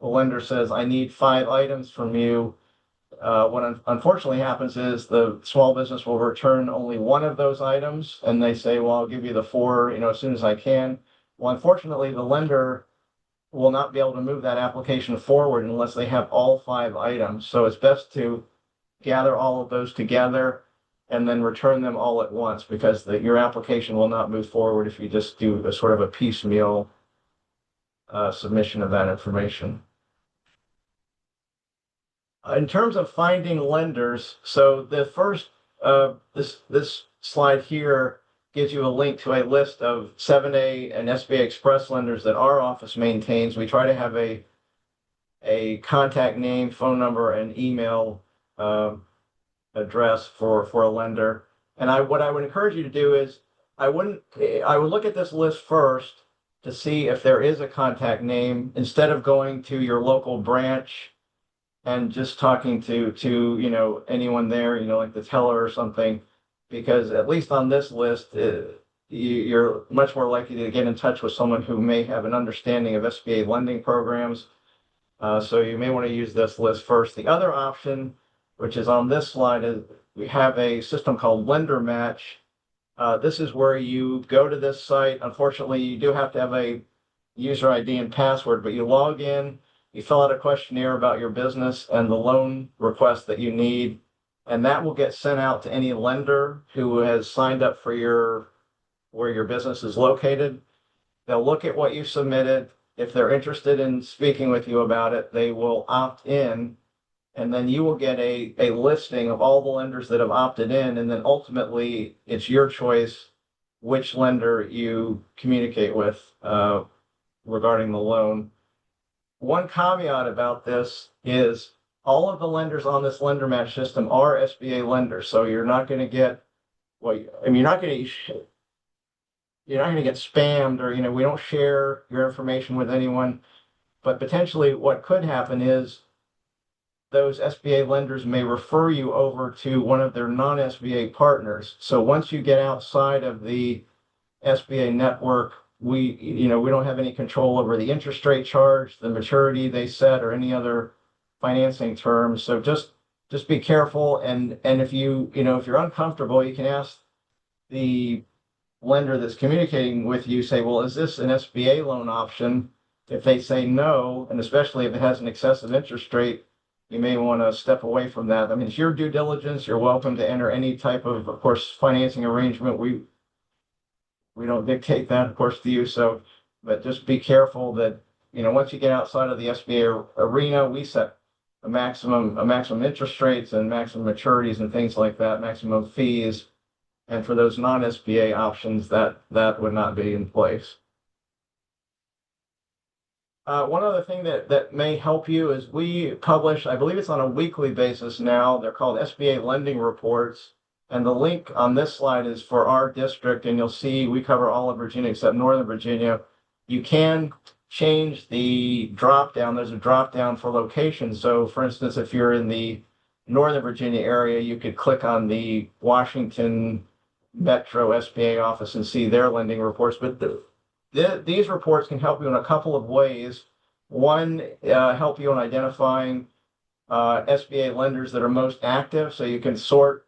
the lender says, I need 5 items from you. What unfortunately happens is the small business will return only one of those items, and they say, well, I'll give you the 4, as soon as I can. Well, unfortunately, the lender will not be able to move that application forward unless they have all 5 items. So it's best to gather all of those together and then return them all at once, because your application will not move forward if you just do a sort of a piecemeal submission of that information. In terms of finding lenders, so the first, this slide here gives you a link to a list of 7A and SBA Express lenders that our office maintains. We try to have a contact name, phone number, and email address for a lender. And what I would encourage you to do is I would look at this list first to see if there is a contact name, instead of going to your local branch and just talking to anyone there, like the teller or something, because at least on this list, you're much more likely to get in touch with someone who may have an understanding of SBA lending programs. So you may want to use this list first. The other option, which is on this slide, is we have a system called Lender Match. This is where you go to this site. Unfortunately, you do have to have a user ID and password, but you log in, you fill out a questionnaire about your business and the loan request that you need, and that will get sent out to any lender who has signed up for where your business is located. They'll look at what you submitted. If they're interested in speaking with you about it, they will opt in, and then you will get a listing of all the lenders that have opted in, and then ultimately it's your choice which lender you communicate with regarding the loan. One caveat about this is all of the lenders on this lender match system are SBA lenders, so you're not going to get, you're not going to get spammed, or we don't share your information with anyone. But potentially what could happen is those SBA lenders may refer you over to one of their non-SBA partners. So once you get outside of the SBA network, we don't have any control over the interest rate charged, the maturity they set, or any other financing terms. So just be careful. And if if you're uncomfortable, you can ask the lender that's communicating with you, say, well, is this an SBA loan option? If they say no, and especially if it has an excessive interest rate, you may want to step away from that. I mean, it's your due diligence. You're welcome to enter any type of course, financing arrangement. We don't dictate that, of course, to you. So, but just be careful that, once you get outside of the SBA arena, we set a maximum interest rates and maximum maturities and things like that, maximum fees. And for those non-SBA options, that would not be in place. One other thing that may help you is we publish, I believe it's on a weekly basis now. They're called SBA lending reports. And the link on this slide is for our district, and you'll see we cover all of Virginia except Northern Virginia. You can change the drop down. There's a drop down for location. So for instance, if you're in the Northern Virginia area, you could click on the Washington Metro SBA office and see their lending reports. But these reports can help you in a couple of ways. One, help you in identifying SBA lenders that are most active, so you can sort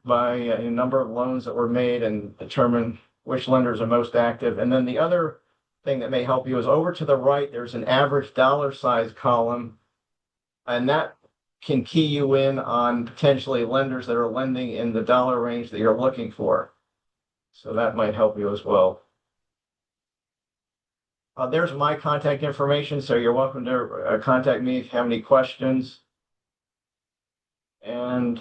by a number of loans that were made and determine which lenders are most active. And then the other thing that may help you is over to the right, there's an average dollar size column, and that can key you in on potentially lenders that are lending in the dollar range that you're looking for. So that might help you as well. There's my contact information, so you're welcome to contact me if you have any questions. And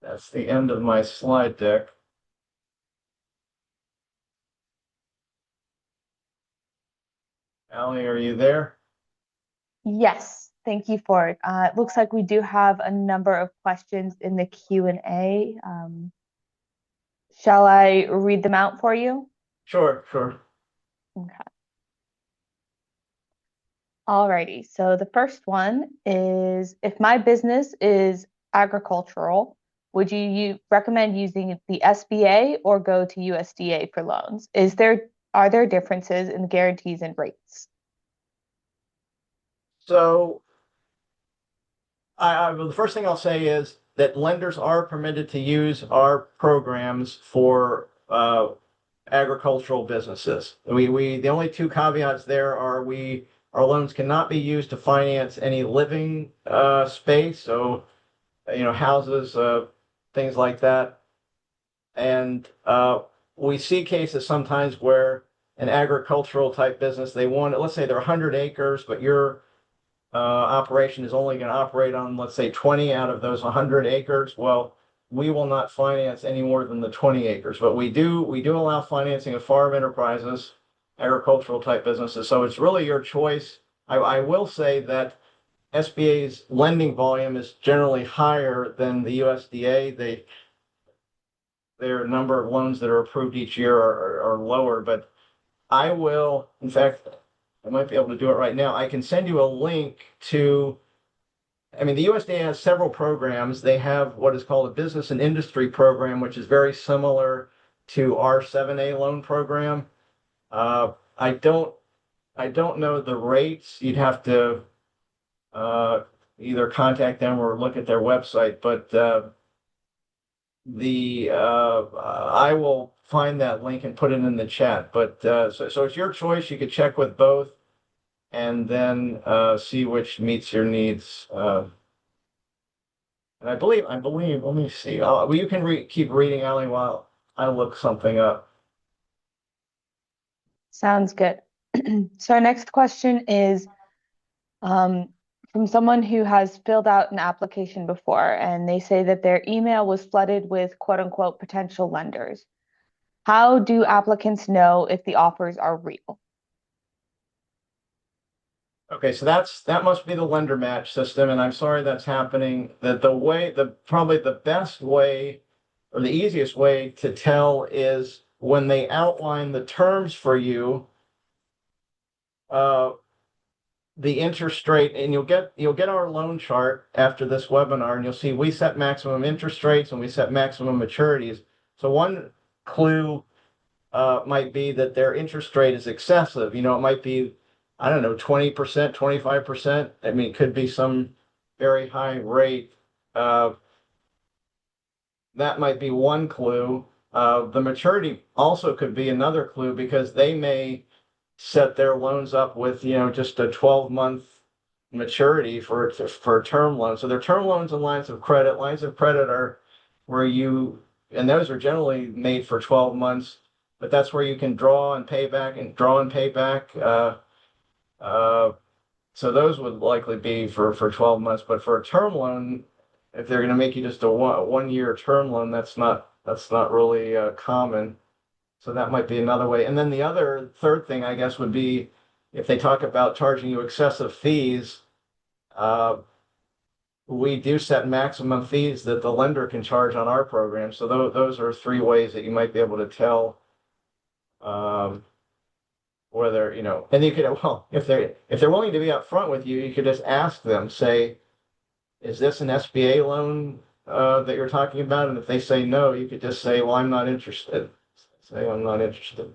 that's the end of my slide deck. Allie, are you there? Yes, thank you, Ford. It looks like we do have a number of questions in the Q&A. Shall I read them out for you? Sure. Okay. Alrighty, so the first one is if my business is agricultural, would you recommend using the SBA or go to USDA for loans? Are there differences in the guarantees and rates? So the first thing I'll say is that lenders are permitted to use our programs for agricultural businesses. The only two caveats there are our loans cannot be used to finance any living space, so houses, things like that. And we see cases sometimes where an agricultural type business, let's say they're 100 acres, but your operation is only going to operate on, let's say, 20 out of those 100 acres. Well, we will not finance any more than the 20 acres, but we do allow financing of farm enterprises, agricultural type businesses. So it's really your choice. I will say that SBA's lending volume is generally higher than the USDA. Their number of loans that are approved each year are lower, but in fact, I might be able to do it right now. I can send you a link to, the USDA has several programs. They have what is called a business and industry program, which is very similar to our 7A loan program. I don't know the rates. You'd have to either contact them or look at their website, but I will find that link and put it in the chat. But so it's your choice. You could check with both and then see which meets your needs. And I believe, let me see. Well, you can keep reading, Allie, while I look something up. Sounds good. So our next question is from someone who has filled out an application before, and they say that their email was flooded with quote unquote potential lenders. How do applicants know if the offers are real? Okay, so that must be the lender match system, and I'm sorry that's happening. Probably the best way or the easiest way to tell is when they outline the terms for you, the interest rate, and you'll get our loan chart after this webinar, and you'll see we set maximum interest rates and we set maximum maturities. So one clue might be that their interest rate is excessive. It might be, I don't know, 20%, 25%. It could be some very high rate. That might be one clue. The maturity also could be another clue because they may set their loans up with, just a 12-month maturity for a term loan. So they're term loans and lines of credit. Lines of credit are and those are generally made for 12 months, but that's where you can draw and pay back and draw and pay back. So those would likely be for 12 months, but for a term loan, if they're going to make you just a 1 year term loan, that's not really common. So that might be another way. And then the third thing, I guess, would be if they talk about charging you excessive fees. We do set maximum fees that the lender can charge on our program. So those are three ways that you might be able to tell whether, and you could, well, if they're willing to be upfront with you, you could just ask them, say, is this an SBA loan that you're talking about? And if they say no, you could just say, well, I'm not interested. Say, I'm not interested.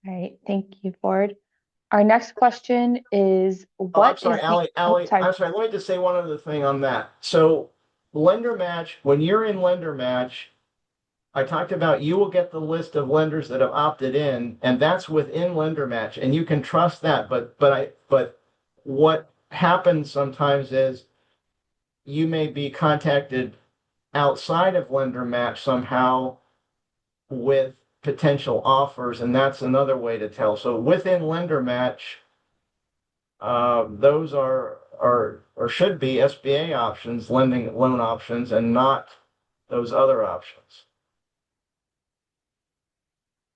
All right, thank you, Ford. Our next question is I'm sorry, Allie, I'm sorry, let me just say one other thing on that. So lender match, when you're in lender match, I talked about you will get the list of lenders that have opted in, and that's within lender match, and you can trust that. But what happens sometimes is you may be contacted outside of lender match somehow with potential offers, and that's another way to tell. So within lender match, those are or should be SBA options, loan options, and not those other options.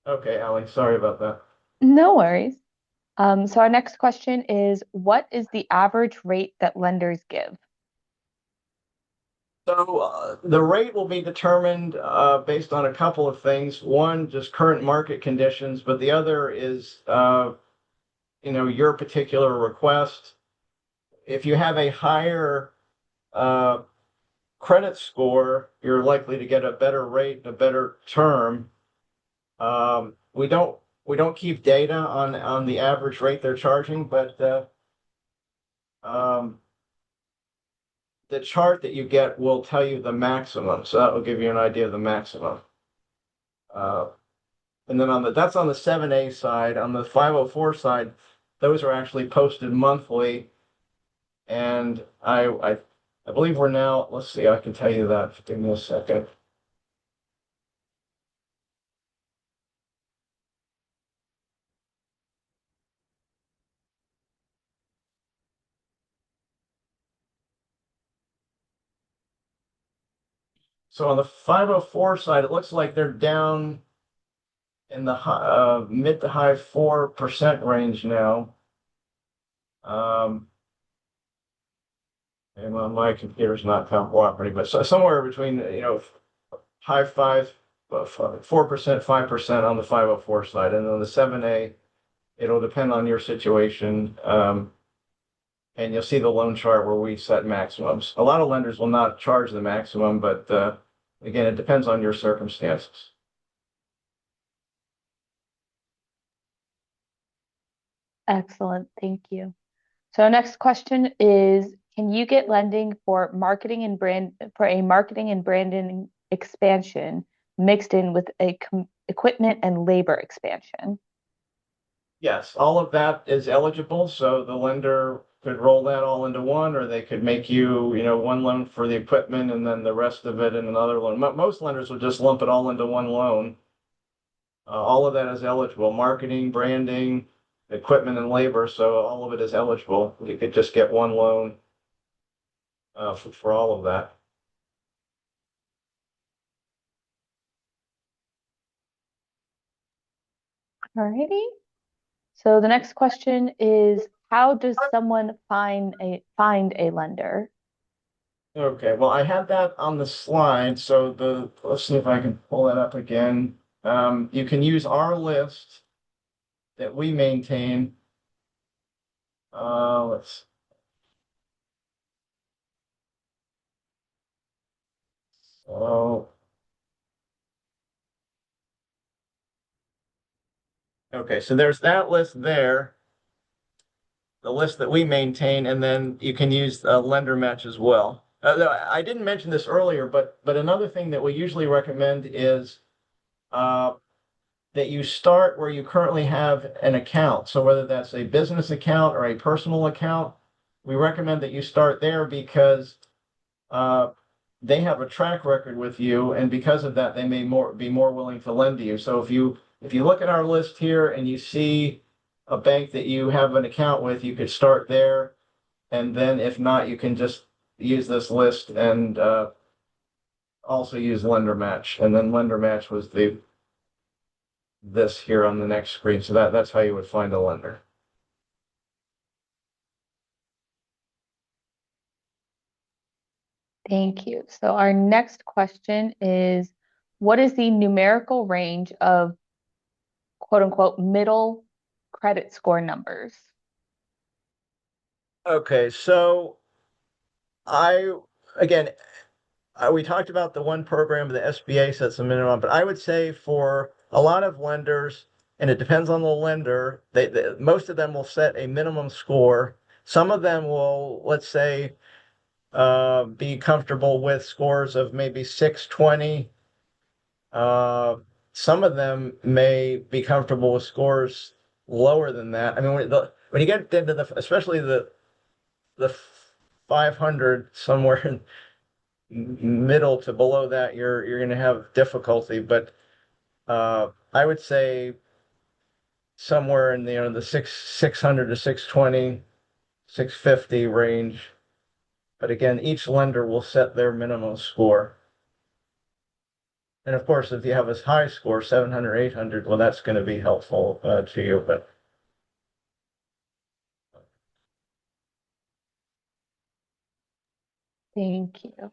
Okay, Allie, sorry about that. No worries. So our next question is, what is the average rate that lenders give? So the rate will be determined based on a couple of things. One, just current market conditions, but the other is your particular request. If you have a higher uh, credit score, you're likely to get a better rate, a better term. We don't keep data on the average rate they're charging, but um, the chart that you get will tell you the maximum. So that will give you an idea of the maximum. Uh, and then that's on the 7A side. On the 504 side, those are actually posted monthly. And I believe we're now, let's see, I can tell you that. Give me a second. So on the 504 side, it looks like they're down in the mid to high 4% range now. And my computer's not cooperating, but so somewhere between, high 4%, 5% on the 504 side. And on the 7A, it'll depend on your situation. And you'll see the loan chart where we set maximums. A lot of lenders will not charge the maximum, but again, it depends on your circumstances. Excellent, thank you. So our next question is, can you get lending for a marketing and branding expansion mixed in with equipment and labor expansion? Yes, all of that is eligible. So the lender could roll that all into one, or they could make you, one loan for the equipment and then the rest of it in another loan. Most lenders would just lump it all into one loan. All of that is eligible. Marketing, branding, equipment, and labor. So all of it is eligible. You could just get one loan for all of that. Alrighty. So the next question is, how does someone find a lender? Okay, well, I had that on the slide, so let's see if I can pull that up again. You can use our list that we maintain. Let's. Oh. Okay, so there's that list there, the list that we maintain, and then you can use lender match as well. I didn't mention this earlier, but another thing that we usually recommend is uh, that you start where you currently have an account. So whether that's a business account or a personal account, we recommend that you start there because they have a track record with you, and because of that, they may be more willing to lend to you. So if you look at our list here and you see a bank that you have an account with, you could start there, and then if not, you can just use this list and also use lender match. And then lender match was this here on the next screen. So that's how you would find a lender. Thank you. So our next question is, what is the numerical range of quote unquote middle credit score numbers? Okay, so I again we talked about the one program the SBA sets a minimum, but I would say for a lot of lenders, and it depends on the lender, most of them will set a minimum score. Some of them will, let's say, be comfortable with scores of maybe 620. Uh, some of them may be comfortable with scores lower than that. I mean, when you get into especially the 500 somewhere in middle to below that, you're going to have difficulty. But I would say somewhere in the 600 to 620, 650 range. But again, each lender will set their minimum score. And of course, if you have a high score, 700, 800, well, that's going to be helpful to you. But Thank you. All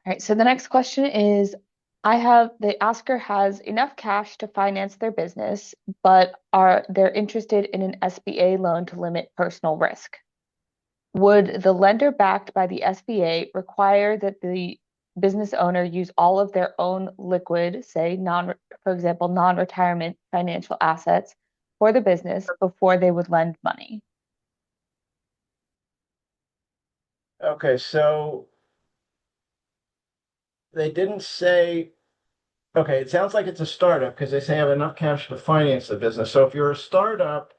right, so the next question is, The asker has enough cash to finance their business, but they're interested in an SBA loan to limit personal risk. Would the lender backed by the SBA require that the business owner use all of their own liquid, for example, non-retirement financial assets for the business before they would lend money? Okay, so they didn't say, okay, it sounds like it's a startup because they say have enough cash to finance the business. So if you're a startup,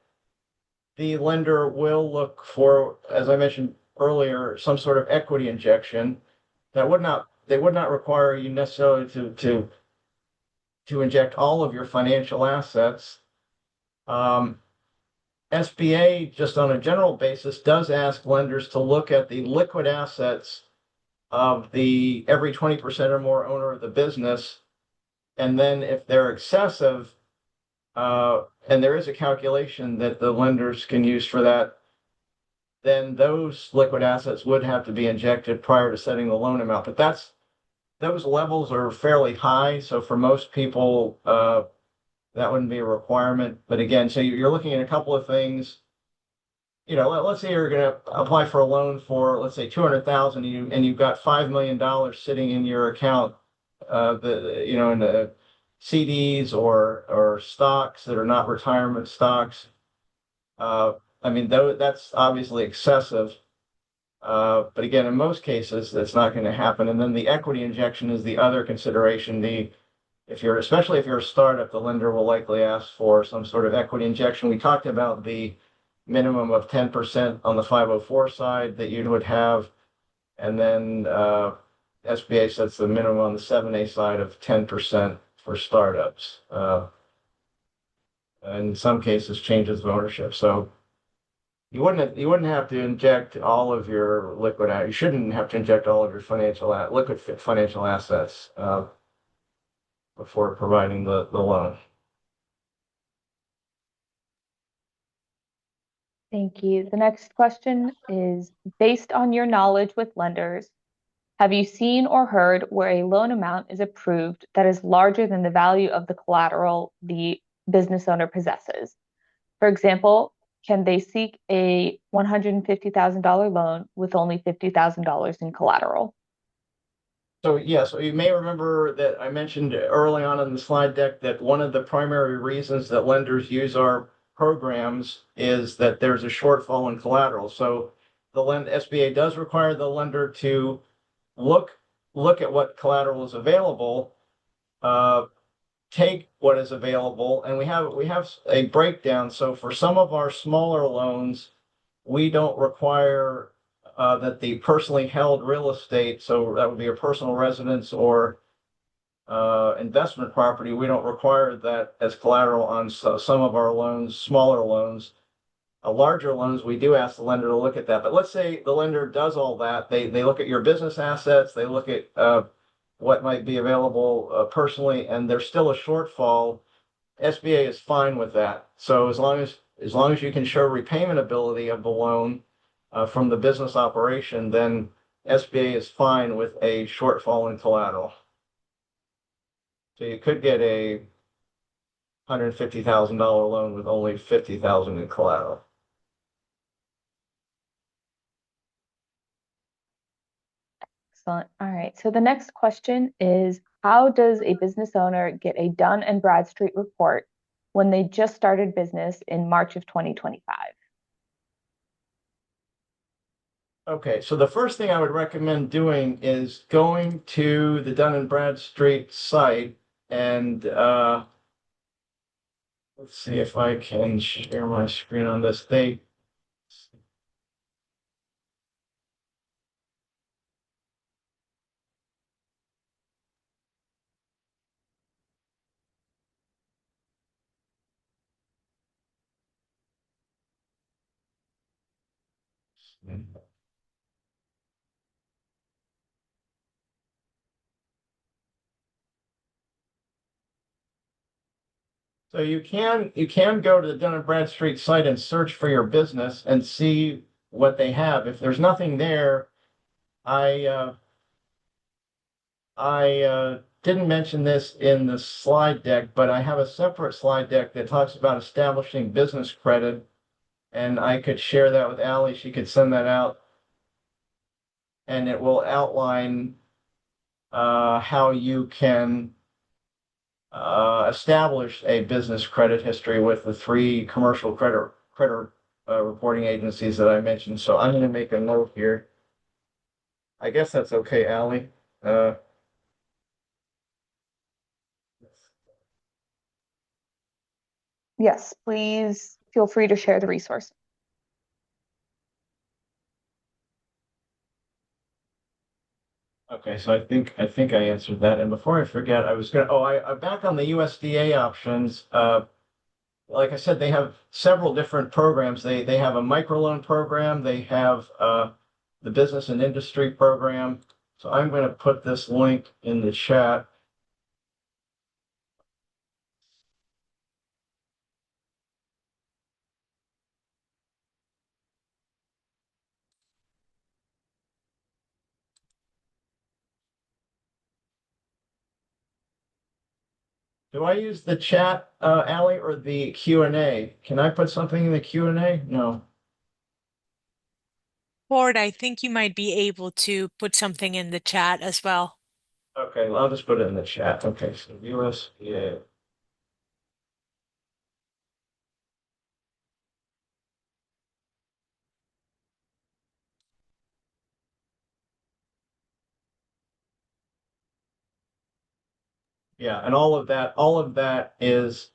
the lender will look for, as I mentioned earlier, some sort of equity injection they would not require you necessarily to inject all of your financial assets. SBA, just on a general basis, does ask lenders to look at the liquid assets of the every 20% or more owner of the business. And then if they're excessive, and there is a calculation that the lenders can use for that, then those liquid assets would have to be injected prior to setting the loan amount. But those levels are fairly high. So for most people, that wouldn't be a requirement. But again, so you're looking at a couple of things. Let's say you're going to apply for a loan for, let's say, 200,000, and you've got $5 million sitting in your account, in the CDs or stocks that are not retirement stocks. I mean, that's obviously excessive. But again, in most cases, that's not going to happen. And then the equity injection is the other consideration. Especially if you're a startup, the lender will likely ask for some sort of equity injection. We talked about the minimum of 10% on the 504 side that you would have. And then SBA sets the minimum on the 7A side of 10% for startups. In some cases, changes of ownership. So you wouldn't have to inject all of your you shouldn't have to inject all of your liquid financial assets before providing the loan. Thank you. The next question is, based on your knowledge with lenders, have you seen or heard where a loan amount is approved that is larger than the value of the collateral the business owner possesses? For example, can they seek a $150,000 loan with only $50,000 in collateral? So yeah, so you may remember that I mentioned early on in the slide deck that one of the primary reasons that lenders use our programs is that there's a shortfall in collateral. So the SBA does require the lender to look at what collateral is available, take what is available, and we have a breakdown. So for some of our smaller loans, we don't require that the personally held real estate, so that would be a personal residence or investment property, we don't require that as collateral on some of our loans, smaller loans. Larger loans, we do ask the lender to look at that. But let's say the lender does all that. They look at your business assets, they look at what might be available personally, and there's still a shortfall. SBA is fine with that. So as long as you can show repayment ability of the loan from the business operation, then SBA is fine with a shortfall in collateral. So you could get a $150,000 loan with only $50,000 in collateral. Excellent. All right. So the next question is, how does a business owner get a Dun and Bradstreet report when they just started business in March of 2025? Okay, so the first thing I would recommend doing is going to the Dun and Bradstreet site and let's see if I can share my screen on this. So you can go to the Dun and Bradstreet site and search for your business and see what they have. If there's nothing there, I I didn't mention this in the slide deck, but I have a separate slide deck that talks about establishing business credit, and I could share that with Ally. She could send that out, and it will outline how you can establish a business credit history with the three commercial credit reporting agencies that I mentioned. So I'm going to make a note here. I guess that's okay, Ally. Uh, Yes, please feel free to share the resource. Okay, so I think I answered that. And before I forget, I was gonna, I back on the USDA options. Like I said, they have several different programs. They have a microloan program. They have the business and industry program. So I'm going to put this link in the chat. Do I use the chat, Ally, or the Q&A? Can I put something in the Q&A? No. Ford, I think you might be able to put something in the chat as well. Okay, well, I'll just put it in the chat. Okay, so USDA. Yeah, and all of that is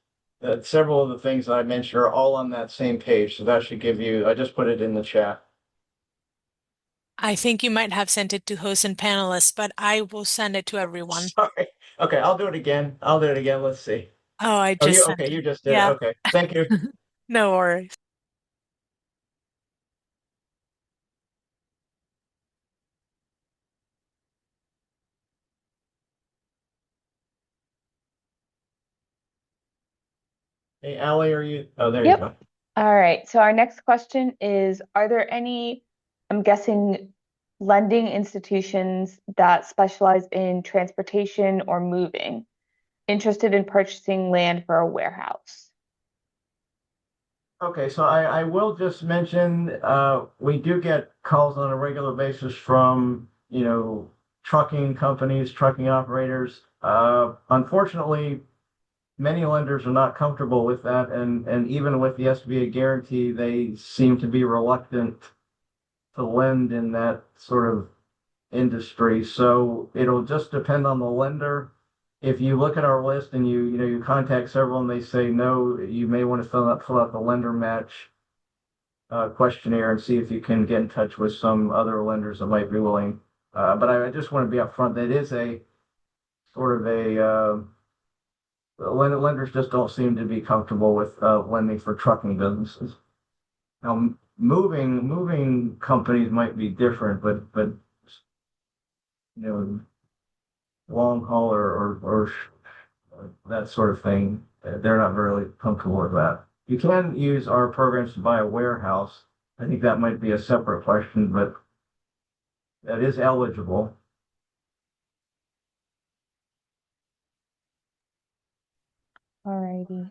several of the things that I mentioned are all on that same page. So that should give you, I just put it in the chat. I think you might have sent it to hosts and panelists, but I will send it to everyone. Sorry. Okay, I'll do it again. I'll do it again. Let's see. Oh, I Oh, just sent okay, it. you just did it. Yeah. Okay. Thank you. No worries. Hey, Allie, are you? Oh, there you Yep. go. All right. So our next question is, are there any, I'm guessing, lending institutions that specialize in transportation or moving, interested in purchasing land for a warehouse? Okay, so I will just mention we do get calls on a regular basis from, trucking companies, trucking operators. Unfortunately, many lenders are not comfortable with that, and even with the SBA guarantee, they seem to be reluctant to lend in that sort of industry. So it'll just depend on the lender. If you look at our list and you contact several and they say no, you may want to fill out the lender match questionnaire and see if you can get in touch with some other lenders that might be willing. But I just want to be upfront. That is a sort of lenders just don't seem to be comfortable with lending for trucking businesses. Now, moving companies might be different, but you know, long haul or that sort of thing, they're not really comfortable with that. You can use our programs to buy a warehouse. I think that might be a separate question, but that is eligible. All righty.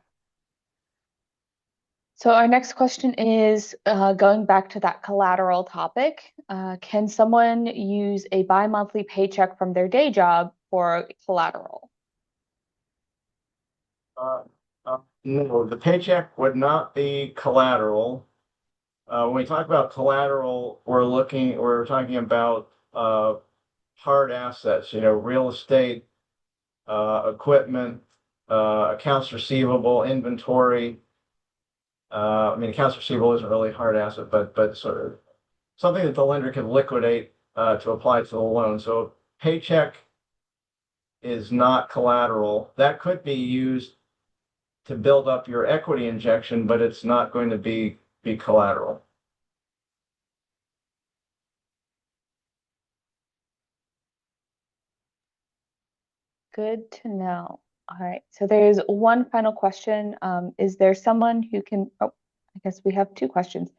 So our next question is going back to that collateral topic. Can someone use a bi-monthly paycheck from their day job for collateral? Uh, no, the paycheck would not be collateral. When we talk about collateral, we're talking about hard assets, real estate, equipment, accounts receivable, inventory. I mean, accounts receivable isn't really a hard asset, but sort of something that the lender can liquidate to apply to the loan. So paycheck is not collateral. That could be used to build up your equity injection, but it's not going to be collateral. Good to know. All right. So there's one final question. Is there someone who can, oh, I guess we have two questions.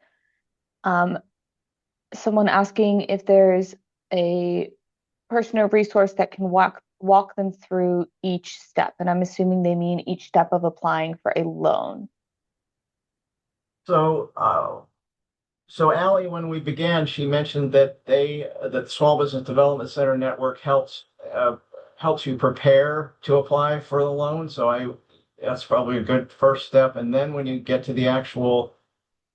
Someone asking if there's a person or resource that can walk them through each step. And I'm assuming they mean each step of applying for a loan. So, so Ally, when we began, she mentioned that that the Small Business Development Center network helps you prepare to apply for the loan. So that's probably a good first step. And then when you get to the actual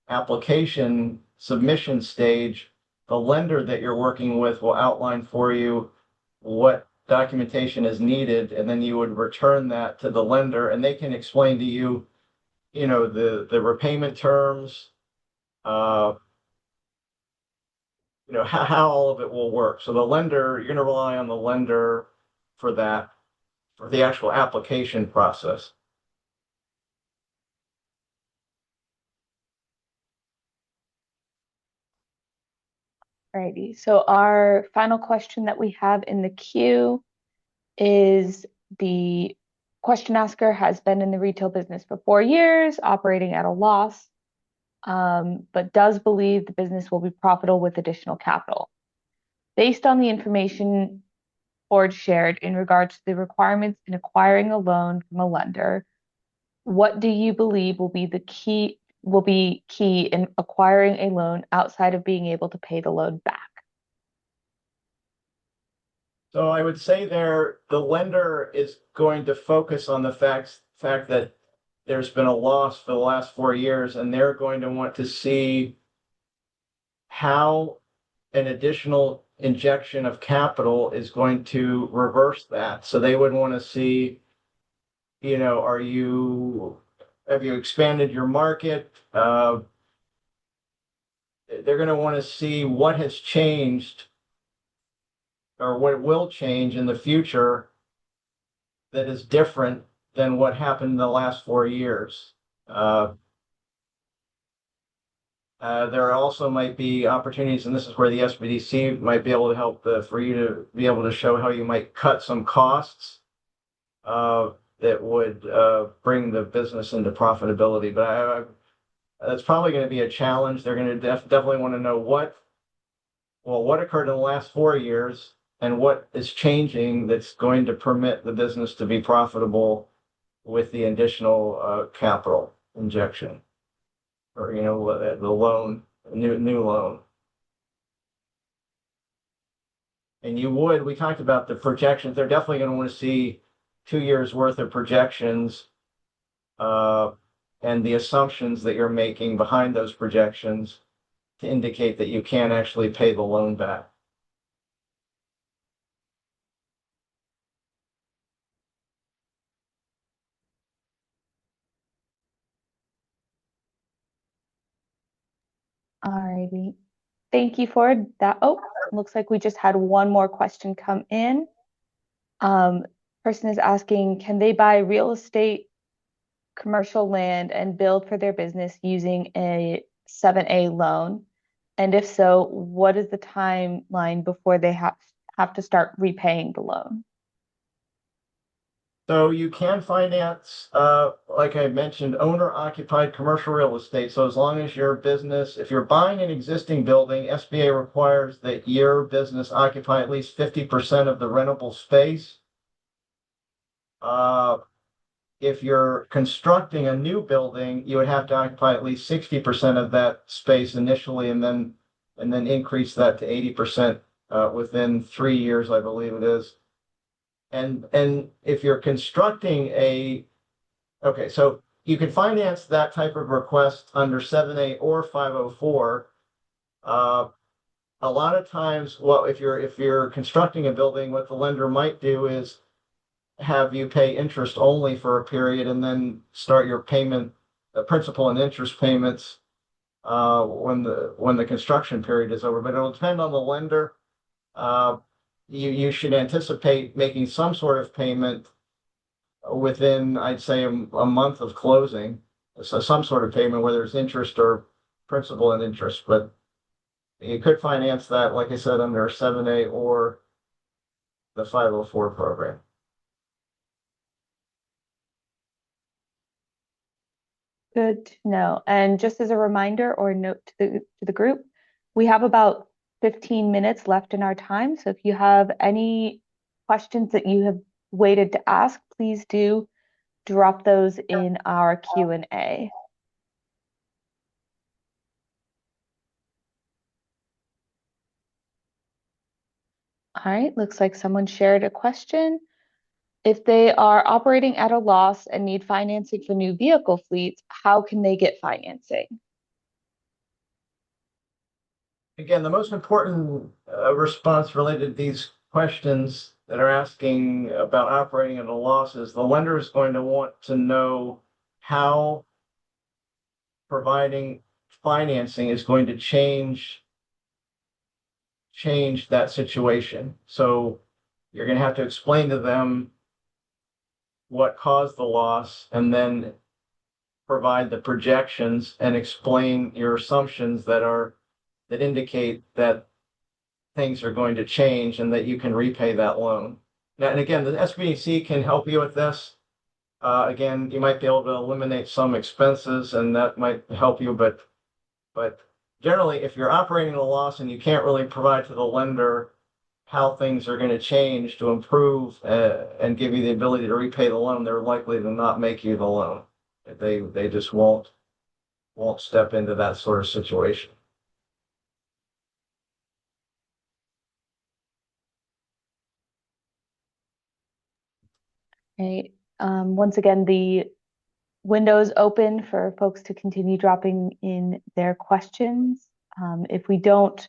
application submission stage, the lender that you're working with will outline for you what documentation is needed, and then you would return that to the lender, and they can explain to you, the repayment terms, uh, how all of it will work. So the lender, you're going to rely on the lender for that, for the actual application process. Alrighty, so our final question that we have in the queue is the question asker has been in the retail business for 4 years, operating at a loss, but does believe the business will be profitable with additional capital. Based on the information Ford shared in regards to the requirements in acquiring a loan from a lender, what do you believe will be key in acquiring a loan outside of being able to pay the loan back? So I would say the lender is going to focus on the fact that there's been a loss for the last 4 years, and they're going to want to see how an additional injection of capital is going to reverse that. So they would want to see, have you expanded your market? They're going to want to see what has changed or what will change in the future that is different than what happened in the last 4 years. There also might be opportunities, and this is where the SBDC might be able to help for you to be able to show how you might cut some costs that would bring the business into profitability. But that's probably going to be a challenge. They're going to definitely want to know what occurred in the last 4 years and what is changing that's going to permit the business to be profitable with the additional capital injection, or the loan, new loan. And we talked about the projections. They're definitely going to want to see 2 years worth of projections, and the assumptions that you're making behind those projections to indicate that you can actually pay the loan back. Alrighty. Thank you, Ford. Looks like we just had one more question come in. Person is asking, can they buy real estate, commercial land, and build for their business using a 7A loan? And if so, what is the timeline before they have to start repaying the loan? So you can finance, like I mentioned, owner-occupied commercial real estate. So as long as your business, if you're buying an existing building, SBA requires that your business occupy at least 50% of the rentable space. If you're constructing a new building, you would have to occupy at least 60% of that space initially, and then increase that to 80% within 3 years, I believe it is. And if you're constructing so you can finance that type of request under 7A or 504. A lot of times, if you're constructing a building, what the lender might do is have you pay interest only for a period, and then start your principal and interest payments when the construction period is over. But it'll depend on the lender. You should anticipate making some sort of payment within, I'd say, a month of closing. So some sort of payment, whether it's interest or principal and interest. But you could finance that, like I said, under 7A or the 504 program. Good to know. And just as a reminder or note to the group, we have about 15 minutes left in our time. So if you have any questions that you have waited to ask, please do drop those in our Q&A. All right, looks like someone shared a question. If they are operating at a loss and need financing for new vehicle fleets, how can they get financing? Again, the most important response related to these questions that are asking about operating at a loss is the lender is going to want to know how providing financing is going to change that situation. So you're going to have to explain to them what caused the loss and then provide the projections and explain your assumptions that indicate that things are going to change and that you can repay that loan. Now, and again, the SBDC can help you with this. Again, you might be able to eliminate some expenses and that might help you, but generally, if you're operating at a loss and you can't really provide to the lender how things are going to change to improve and give you the ability to repay the loan, they're likely to not make you the loan. They just won't step into that sort of situation. Okay. Once again, the window is open for folks to continue dropping in their questions. If we don't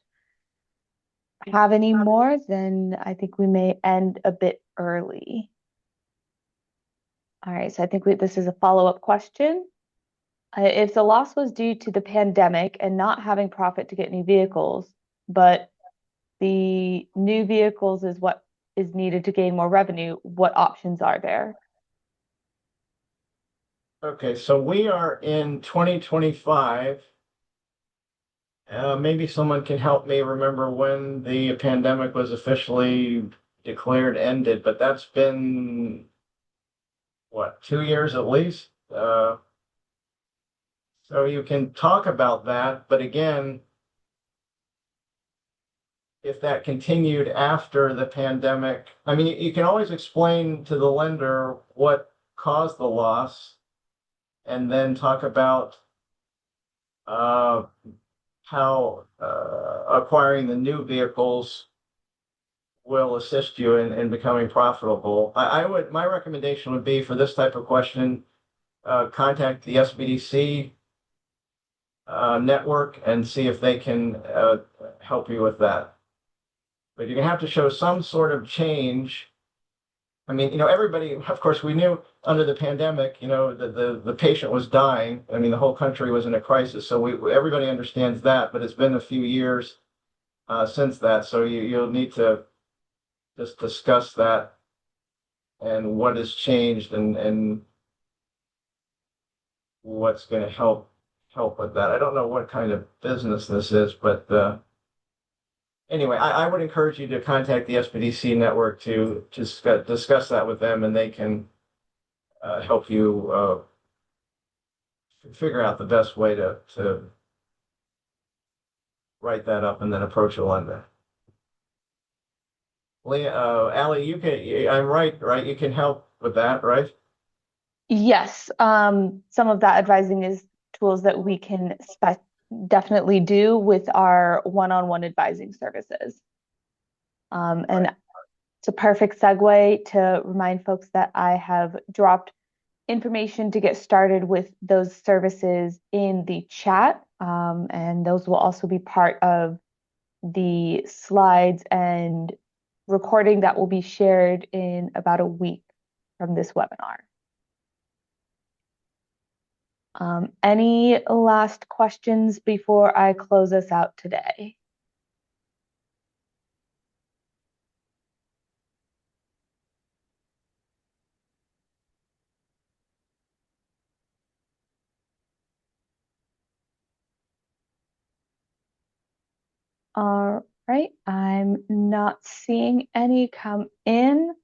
have any more, then I think we may end a bit early. All right, so I think this is a follow-up question. If the loss was due to the pandemic and not having profit to get new vehicles, but the new vehicles is what is needed to gain more revenue, what options are there? Okay, so we are in 2025. Maybe someone can help me remember when the pandemic was officially declared ended, but that's been, what, 2 years at least? So you can talk about that, but again, if that continued after the pandemic, I mean, you can always explain to the lender what caused the loss and then talk about how acquiring the new vehicles will assist you in becoming profitable. My recommendation would be for this type of question, contact the SBDC network and see if they can help you with that. But you're gonna have to show some sort of change. I mean, everybody, of course, we knew under the pandemic, the patient was dying. I mean, the whole country was in a crisis. So everybody understands that, but it's been a few years since that. So you'll need to just discuss that and what has changed and what's going to help with that. I don't know what kind of business this is, but anyway, I would encourage you to contact the SBDC network to discuss that with them, and they can help you figure out the best way to write that up and then approach a lender. Allie, I'm right? You can help with that, right? Yes, some of that advising is tools that we can definitely do with our one-on-one advising services. And it's a perfect segue to remind folks that I have dropped information to get started with those services in the chat. And those will also be part of the slides and recording that will be shared in about a week from this webinar. Any last questions before I close us out today? All right, I'm not seeing any come in.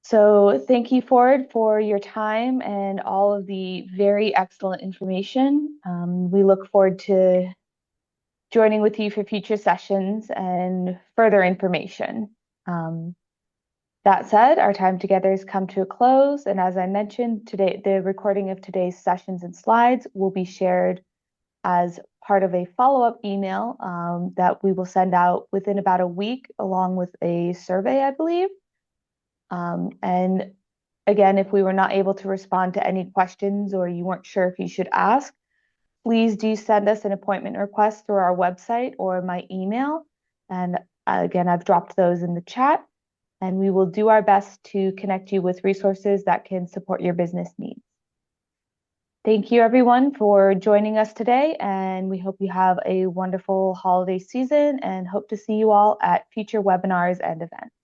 So thank you, Ford, for your time and all of the very excellent information. We look forward to joining with you for future sessions and further information. That said, our time together has come to a close, and as I mentioned today, the recording of today's sessions and slides will be shared as part of a follow-up email that we will send out within about a week, along with a survey, I believe. And again, if we were not able to respond to any questions or you weren't sure if you should ask, please do send us an appointment request through our website or my email. And again, I've dropped those in the chat, and we will do our best to connect you with resources that can support your business needs. Thank you, everyone, for joining us today, and we hope you have a wonderful holiday season and hope to see you all at future webinars and events.